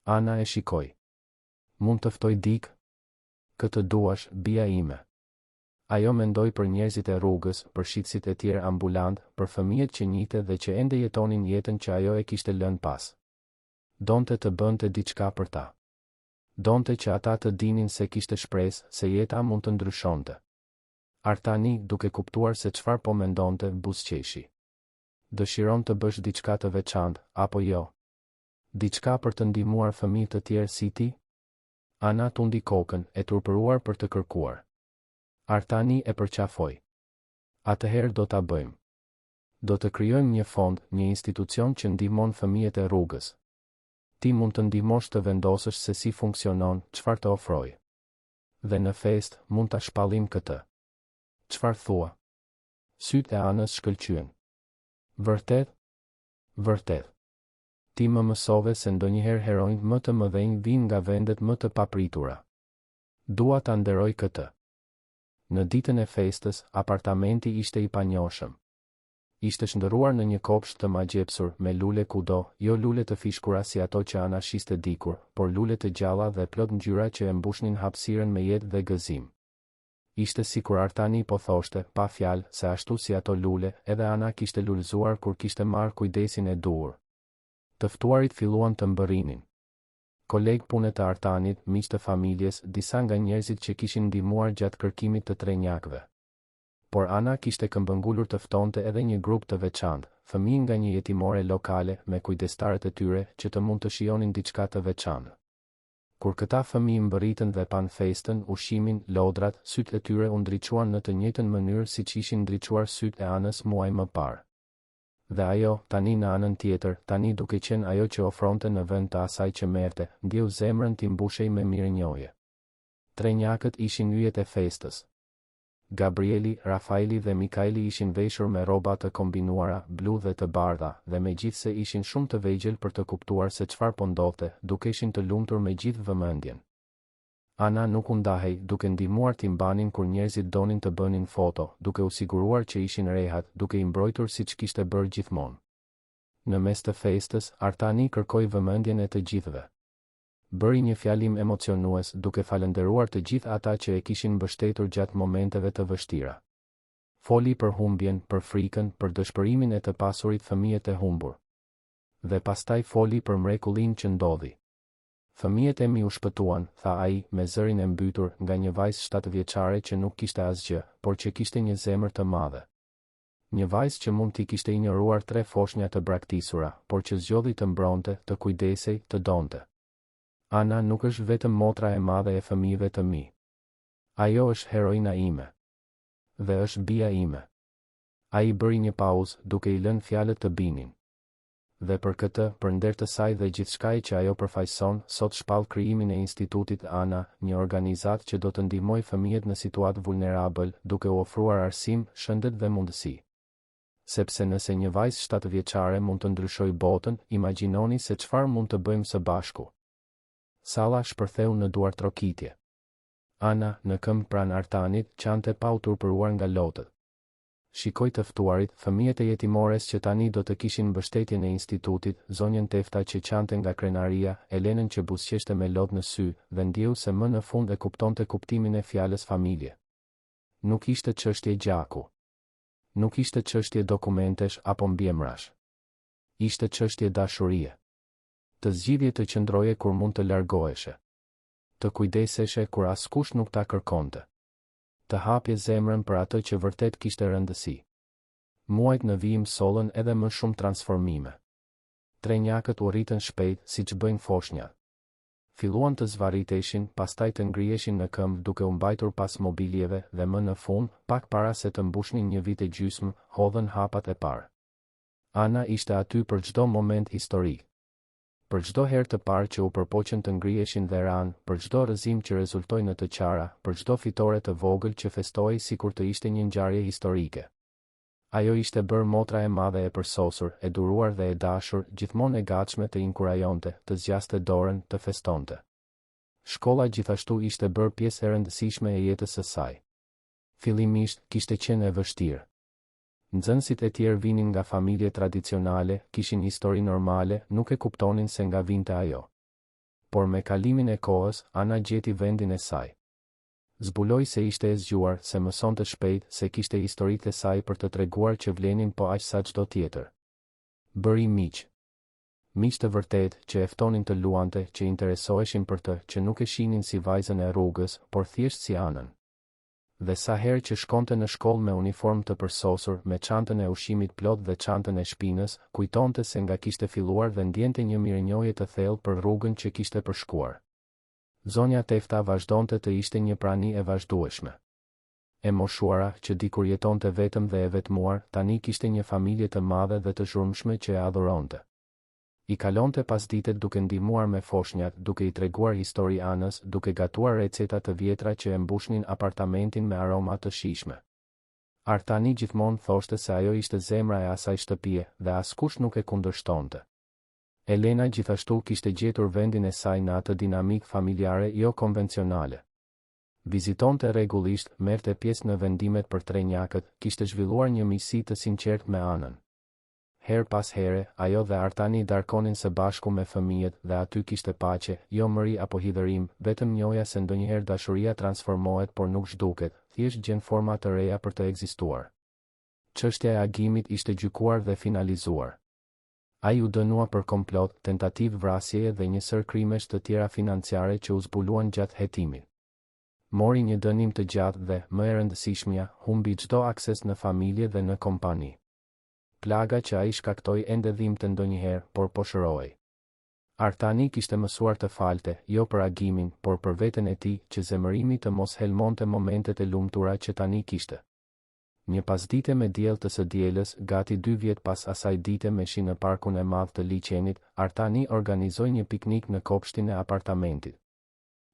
Ana e shikoi. Mund të ftoj dik? Këtë duash, bia ime. Ajo mendoi për njerëzit e rrugës, për shitësit e tjerë ambulant, për fëmijët që njihte dhe që ende jetonin jetën që ajo e kishte lënë pas. Donte të bënte diçka për ta. Donte që ata të dinin se kishte shpresë, se jeta mund të ndryshonte. Artani, duke kuptuar se çfarë po mendonte, buzëqeshi. Dëshiron të bësh diçka të veçantë, apo jo? Diçka për të ndihmuar fëmijë të tjerë si ti? Ana tundi kokën, e turpëruar për të kërkuar. Artani e përqafoi. Atëherë do ta bëjmë. Do të krijojmë një fond, një institucion që ndihmon fëmijët e rrugës. Ti mund të ndihmosh të vendosësh se si funksionon, çfarë të ofroj. Dhe në fest, mund ta shpallim këtë. Çfarë thua? Sytë e Anës shkëlqyen. Vërtet? Vërtet. Ti më mësove se ndonjëherë heronjtë më të mëdhenj vijnë nga vendet më të papritura. Dua ta nderoj këtë. Në ditën e festës, apartamenti ishte i panjohshëm. Ishte shndërruar në një kopsht të magjepsur, me lule kudo, jo lule të fishkura si ato që Ana shiste dikur, por lule të gjalla dhe plot ngjyra që e mbushnin hapësirën me jetë dhe gëzim. Ishte sikur Artani po thoshte, pa fjalë, se ashtu si ato lule, edhe Ana kishte lulëzuar kur kishte marrë kujdesin e duhur. Të ftuarit filluan të mbërrinin. Kolegë pune të Artanit, miq të familjes, disa nga njerëzit që kishin ndihmuar gjatë kërkimit të trenjakëve. Por Ana kishte këmbëngulur të ftonte edhe një grup të veçantë, fëmijë nga një jetimore lokale me kujdestarët e tyre që të mund të shijonin diçka të veçantë. Kur këta fëmijë mbërritën dhe pan festën, ushqimin, lodrat, sytë e tyre u ndriçuan në të njëjtën mënyrë siç ishin ndriçuar sytë e Anës muaj më parë. Dhe ajo, tani në anën tjetër, tani duke qenë ajo që ofronte në vend të asaj që merrte, ndjeu zemrën t'i mbushej me mirënjohje. Trenjakët ishin yjet e festës. Gabrieli, Rafaeli dhe Mikaeli ishin veshur me rroba të kombinuara, blu dhe të bardha, dhe megjithse ishin shumë të vegjël për të kuptuar se çfarë po ndodhte, dukeshin të lumtur me gjithë vëmendjen. Ana nuk u ndahej, duke ndihmuar t'i mbanin kur njerëzit donin të bënin foto, duke u siguruar që ishin rehat, duke i mbrojtur siç kishte bërë gjithmonë. Në mes të festës, Artani kërkoi vëmendjen e të gjithëve. Bëri një fjalim emocionues, duke falendëruar të gjithë ata që e kishin mbështetur gjatë momenteve të vështira. Foli për humbjen, për frikën, për dëshpërimin e të pasurit fëmijët e humbur. Dhe pastaj foli për mrekullinë që ndodhi. Fëmijët e mi u shpëtuan, tha ai, me zërin e mbytur, nga një vajzë 7 vjeçare që nuk kishte asgjë, por që kishte një zemër të madhe. Një vajzë që mund t'i kishte injoruar 3 foshnja të braktisura, por që zgjodhi të mbronte, të kujdesej, të donte. Ana nuk është vetëm motra e madhe e fëmijëve të mi. Ajo është heroina ime. Dhe është bija ime. Ai bëri një pauzë, duke i lënë fjalët të binin. Dhe për këtë, për nder të saj dhe gjithçkaje që ajo përfaqëson, sot shpall krijimin e Institutit Ana, një organizatë që do të ndihmojë fëmijët në situatë vulnerabël, duke u ofruar arsim, shëndet dhe mundësi. Sepse nëse një vajzë 7 vjeçare mund të ndryshojë botën, imagjinoni se çfarë mund të bëjmë së bashku. Salla shpërtheu në duar trokitje. Ana, në këmbë pranë Artanit, qante pa u turpëruar nga lotët. Shikoj të ftuarit, fëmijët e jetimores që tani do të kishin mbështetjen e institutit, zonjën Tefta që qante nga krenaria, Elenën që buzëqeshte me lodh në sy, dhe ndjeu se më në fund e kuptonte kuptimin e fjalës familje. Nuk ishte çështje gjaku. Nuk ishte çështje dokumentesh apo mbiemrash. Ishte çështje dashurie. Të zgjidhje të qëndroje kur mund të largoheshe. Të kujdeseshe kur askush nuk ta kërkonte. Të hapje zemrën për atë që vërtet kishte rëndësi. Muajt në vijim sollën edhe më shumë transformime. Trenjakët u rritën shpejt, siç bëjnë foshnjat. Filluan të zvarriteshin, pastaj të ngriheshin në këmbë duke u mbajtur pas mobiljeve dhe më në fund, pak para se të mbushnin një vit e gjysmë, hodhën hapat e parë. Ana ishte aty për çdo moment historik. Për çdo herë të parë që u përpoqën të ngriheshin dhe ran, për çdo rrëzim që rezultoi në të qara, për çdo fitore të vogël që festohej sikur të ishte një ngjarje historike. Ajo ishte bërë motra e madhe e përsosur, e duruar dhe e dashur, gjithmonë e gatshme të inkurajonte, të zgjaste dorën, të festonte. Shkolla gjithashtu ishte bërë pjesë e rëndësishme e jetës së saj. Fillimisht kishte qenë e vështirë. Nxënësit e tjerë vinin nga familje tradicionale, kishin histori normale, nuk e kuptonin se nga vinte ajo. Por me kalimin e kohës, Ana gjeti vendin e saj. Zbuloi se ishte e zgjuar, se mësonte shpejt, se kishte historitë e saj për të treguar që vlenin po aq sa çdo tjetër. Bëri miq. Miq të vërtet, që e ftonin të luante, që interesoheshin për të, që nuk e shihnin si vajzën e rrugës, por thjesht si Anën. Dhe sa herë që shkonte në shkollë me uniformë të përsosur, me çantën e ushqimit plot dhe çantën e shpinës, kujtonte se nga kishte filluar dhe ndjente një mirënjohje të thellë për rrugën që kishte përshkuar. Zonja Tefta vazhdonte të ishte një prani e vazhdueshme. E moshuara, që dikur jetonte vetëm dhe e vetmuar, tani kishte një familje të madhe dhe të zhurmshme që e adhuronte. I kalonte pasditet duke ndihmuar me foshnjat, duke I treguar histori anës, duke gatuar receta të vjetra që e mbushnin apartamentin me aroma të shijshme. Artani gjithmonë thoshte se ajo ishte zemra e asaj shtëpie dhe askush nuk e kundërshtonte. Elena gjithashtu kishte gjetur vendin e saj në atë dinamik familjare jo konvencionale. Vizitonte rregullisht, merrte pjesë në vendimet për trenjakët, kishte zhvilluar një miqësi të sinqertë me anën. Her pas here, ajo dhe Artani darkonin së bashku me fëmijët dhe aty kishte paqe, jo mëri apo hidhërim, vetëm njohja se ndonjëherë dashuria transformohet por nuk zhduket, thjesht gjen forma të reja për të ekzistuar. Çështja e agimit ishte gjykuar dhe finalizuar. Ai u dënua për komplot, tentativë vrasjeje dhe një sër krimesh të tjera financiare që u zbuluan gjatë hetimit. Mori një dënim të gjatë dhe, më e rëndësishmja, humbi çdo akses në familje dhe në kompani. Plaga që ai shkaktoi ende dhimbte ndonjëherë, por po shërohej. Artani kishte mësuar të falte, jo për agimin, por për veten e tij, që zemërimi të mos helmonte momentet e lumtura që tani kishte. Një pasdite me diell të së dielës, gati 2 vjet pas asaj dite me shi në parkun e madh të liçenit, Artani organizoi një piknik në kopshtin e apartamentit.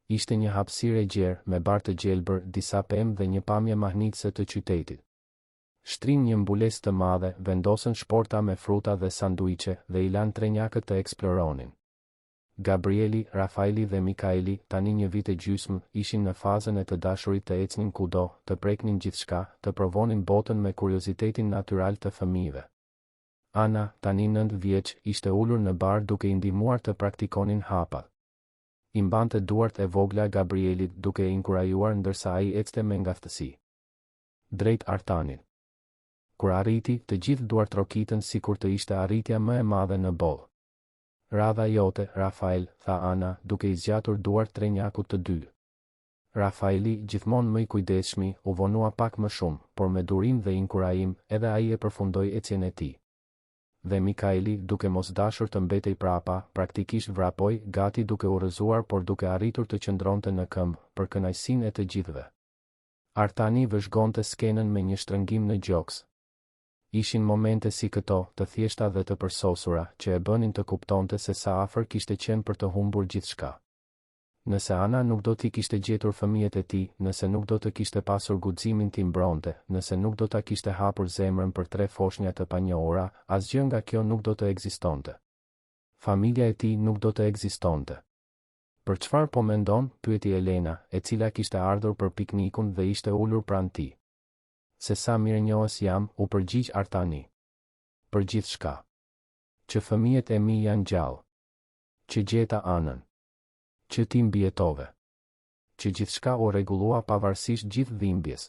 Ishte një hapësirë e gjerë, me bar të gjelbër, disa pemë dhe një pamje mahnitëse të qytetit. Shtrin një mbulesë të madhe, vendosën shporta me fruta dhe sanduiqe dhe I lanë trenjakët të eksploronin. Gabrieli, Rafaeli dhe Mikaeli, tani 1 vit e gjysmë, ishin në fazën e të dashurit të ecnin kudo, të preknin gjithçka, të provonin botën me kuriozitetin natyral të fëmijëve. Ana, tani 9 vjeç, ishte ulur në bar duke I ndihmuar të praktikonin hapat. I mbante duart e vogla Gabrielit duke I inkurajuar ndërsa ai ecte me ngaftësi drejt Artanit. Kur arriti, të gjithë duart rokitën sikur të ishte arritja më e madhe në botë. Radha jote, Rafael, tha Ana, duke I zgjatur duart trenjakut të dy. Rafaeli, gjithmonë më I kujdesshëm, u vonua pak më shumë, por me durim dhe inkurajim, edhe ai e përfundoi ecjen e tij. Dhe Mikaeli, duke mos dashur të mbetej prapa, praktikisht vrapoi, gati duke u rrëzuar por duke arritur të qëndronte në këmbë, për kënaqësinë e të gjithëve. Artani vëzhgonte skenën me një shtrëngim në gjoks. Ishin momente si këto, të thjeshta dhe të përsosura, që e bënin të kuptonte se sa afër kishte qenë për të humbur gjithçka. Nëse Ana nuk do t'i kishte gjetur fëmijët e tij, nëse nuk do të kishte pasur guximin t'i mbronte, nëse nuk do ta kishte hapur zemrën për 3 foshnja të panjohura, asgjë nga kjo nuk do të ekzistonte. Familja e tij nuk do të ekzistonte. Për çfarë po mendon? Pyeti Elena, e cila kishte ardhur për piknikun dhe ishte ulur pranë tij. Se sa mirënjohës jam, u përgjigj Artani. Për gjithçka. Që fëmijët e mi janë gjallë. Që gjeta Anën. Që ti mbijetove. Që gjithçka u rregullua pavarësisht gjithë dhimbjes.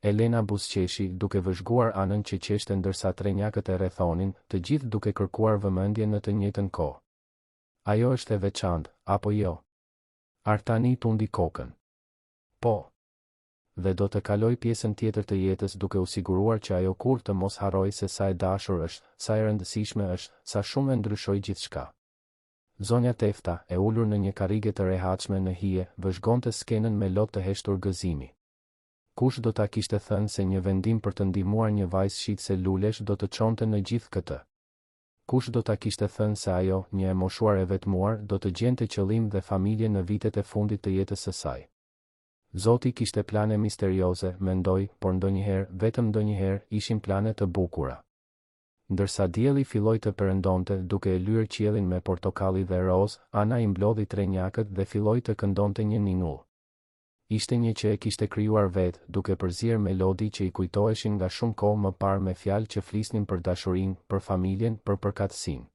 Elena buzëqeshi, duke vëzhguar Anën që qeshte ndërsa trenjakët e rrethonin, të gjithë duke kërkuar vëmendje në të njëjtën kohë. Ajo është e veçantë, apo jo? Artani tundi kokën. Po. Dhe do të kaloj pjesën tjetër të jetës duke u siguruar që ajo kur të mos harroj se sa e dashur është, sa e rëndësishme është, sa shumë e ndryshoi gjithçka. Zonja Tefta, e ulur në një karrige të rehatshme në hije, vëzhgonte skenën me lot të heshtur gëzimi. Kush do ta kishte thënë se një vendim për të ndihmuar një vajzë shitse lulesh do të çonte në gjithë këtë? Kush do ta kishte thënë se ajo, një e moshuar e vetmuar, do të gjente qëllim dhe familje në vitet e fundit të jetës së saj? Zoti kishte plane misterioze, mendoj, por ndonjëherë, vetëm ndonjëherë, ishin plane të bukura. Ndërsa dielli filloi të perëndonte duke e lyer qiellin me portokalli dhe roz, Ana I mblodhi trenjakët dhe filloi të këndonte një ningull. Ishte një që e kishte krijuar vetë, duke përzier melodi që I kujtoheshin nga shumë kohë më parë me fjalë që flisnin për dashurinë, për familjen, për përkatësinë.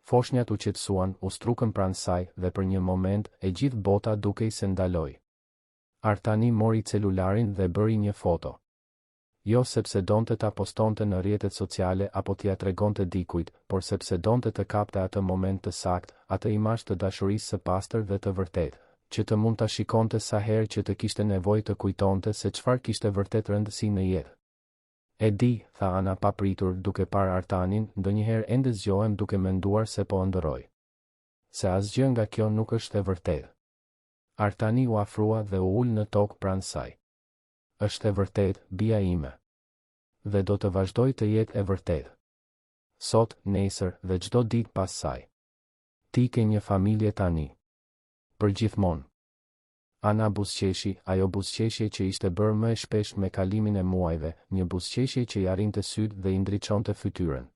Foshnjat u qetësuan, u strukën pranë saj dhe për një moment e gjithë bota dukej se ndaloi. Artani mori celularin dhe bëri një foto. Jo sepse donte ta postonte në rrjetet sociale apo t'ia tregonte dikujt, por sepse donte të kapte atë moment të saktë, atë imazh të dashurisë së pastër dhe të vërtetë, që të mund ta shikonte sa herë që të kishte nevojë të kujtonte se çfarë kishte vërtet rëndësi në jetë. E di, tha Ana papritur duke parë Artanin, ndonjëherë ende zgjohem duke menduar se po ëndërroj. Se asgjë nga kjo nuk është e vërtetë. Artani u afrua dhe u ul në tokë pranë saj. Është e vërtetë, bija ime. Dhe do të vazhdoj të jetë e vërtetë. sot, nesër dhe çdo ditë pas saj. Ti ke një familje tani. Përgjithmonë. Ana buzëqeshi, ajo buzëqeshje që ishte bërë më e shpesh me kalimin e muajve, një buzëqeshje që i arrinte syt dhe i ndriçonte fytyrën.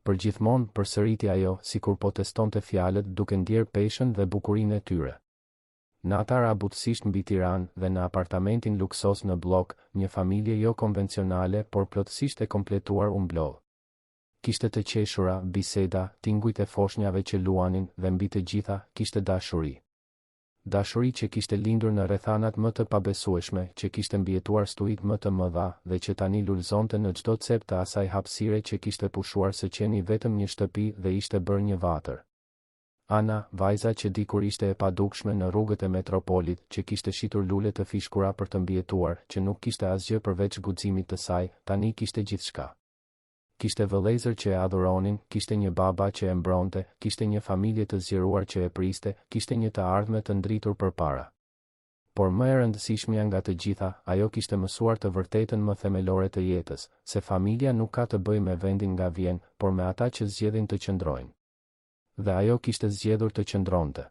Përgjithmonë, përsëriti ajo, sikur po testonte fjalët duke ndjer peshën dhe bukurinë e tyre. Nata ra butësisht mbi Tiranë dhe në apartamentin luksos në blok, një familje jo konvencionale por plotësisht e kompletuar u mblodh. Kishte të qeshura, biseda, tingujt e foshnjave që luanin dhe mbi të gjitha kishte dashuri. Dashuri që kishte lindur në rrethanat më të pabesueshme, që kishte mbijetuar stuit më të mëdha dhe që tani lulëzonte në çdo cep të asaj hapësire që kishte pushuar së qeni vetëm një shtëpi dhe ishte bërë një vatër. Ana, vajza që dikur ishte e padukshme në rrugët e metropolit, që kishte shitur lule të fishkura për të mbijetuar, që nuk kishte asgjë përveç guximit të saj, tani kishte gjithçka. Kishte vëllezër që e adhuronin, kishte një baba që e mbronte, kishte një familje të zgjeruar që e priste, kishte një të ardhme të ndritur përpara. Por më e rëndësishmja nga të gjitha, ajo kishte mësuar të vërtetën më themelore të jetës, se familja nuk ka të bëjë me vendin nga vjen, por me ata që zgjedhin të qëndrojnë. Dhe ajo kishte zgjedhur të qëndronte.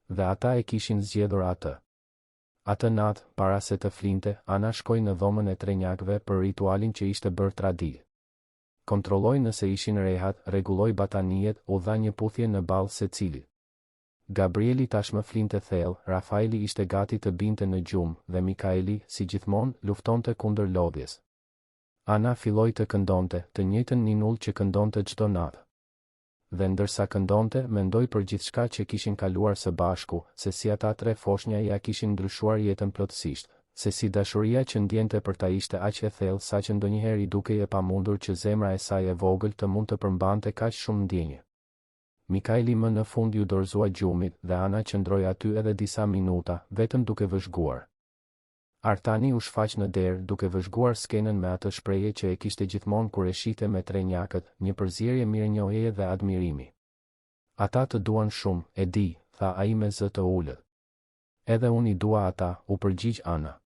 Dhe ata e kishin zgjedhur atë. Atë natë, para se të flinte, Ana shkoi në dhomën e trenjakëve për ritualin që ishte bërë tradit. Kontrolloi nëse ishin rehat, rregulloi batanijet, u dha një puthje në ballë secilit. Gabrieli tashmë flinte thellë, Rafaeli ishte gati të binte në gjumë dhe Mikaeli, si gjithmonë, luftonte kundër lodhjes. Ana filloi të këndonte, të njëjtën ninull që këndonte çdo natë. Dhe ndërsa këndonte, mendoi për gjithçka që kishin kaluar së bashku, se si ata tre foshnja ja kishin ndryshuar jetën plotësisht, se si dashuria që ndjente për ta ishte aq e thellë sa që ndonjëherë i dukej e pamundur që zemra e saj e vogël të mund të përmbante kaq shumë ndjenje. Mikaeli më në fund ju dorëzua gjumit dhe Ana qëndroi aty edhe disa minuta, vetëm duke vëzhguar. Artani u shfaq në derë duke vëzhguar skenën me atë shprehje që e kishte gjithmonë kur e shihte me trenjakët, një përzierje mirënjohjeje dhe admirimi. Ata të duan shumë, e di, tha ai me zë të ulët. Edhe unë i dua ata, u përgjigj Ana.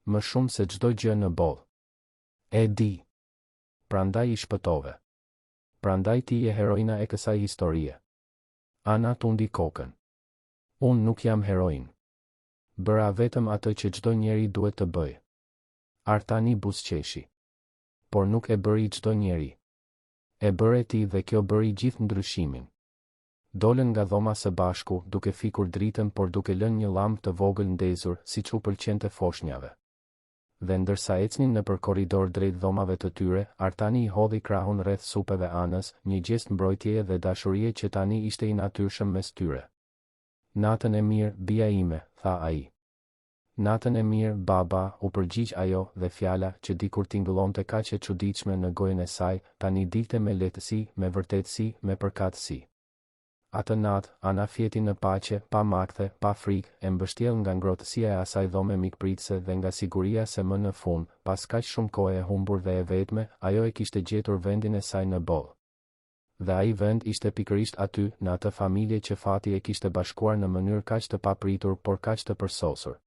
Më shumë se çdo gjë në botë. E di. Prandaj i shpëtove. Prandaj ti je heroina e kësaj historie. Ana tundi kokën. Unë nuk jam heroin. Bëra vetëm atë që çdo njeri duhet të bëjë. Artani buzëqeshi. Por nuk e bëri çdo njeri. E bëre ti dhe kjo bëri gjithë ndryshimin. Dolën nga dhoma së bashku, duke fikur dritën por duke lënë një llamp të vogël ndezur, siç u pëlqente foshnjave. Dhe ndërsa ecnin nëpër korridor drejt dhomave të tyre, Artani i hodhi krahun rreth supeve Anës, një gest mbrojtjeje dhe dashurie që tani ishte i natyrshëm mes tyre. Natën e mirë, bija ime, tha ai. Natën e mirë, baba, u përgjigj ajo dhe fjala që dikur tingëllonte kaq e çuditshme në gojën e saj, tani dilte me lehtësi, me vërtetësi, me përkatësi. Atë natë, Ana fjeti në paqe, pa makthe, pa frikë, e mbështjell nga ngrohtësia e asaj dhome mikpritëse dhe nga siguria se më në fund, pas kaq shumë kohë e humbur dhe e vetme, ajo e kishte gjetur vendin e saj në botë. Dhe ai vend ishte pikërisht aty, në atë familje që fati e kishte bashkuar në mënyrë kaq të papritur por kaq të përsosur.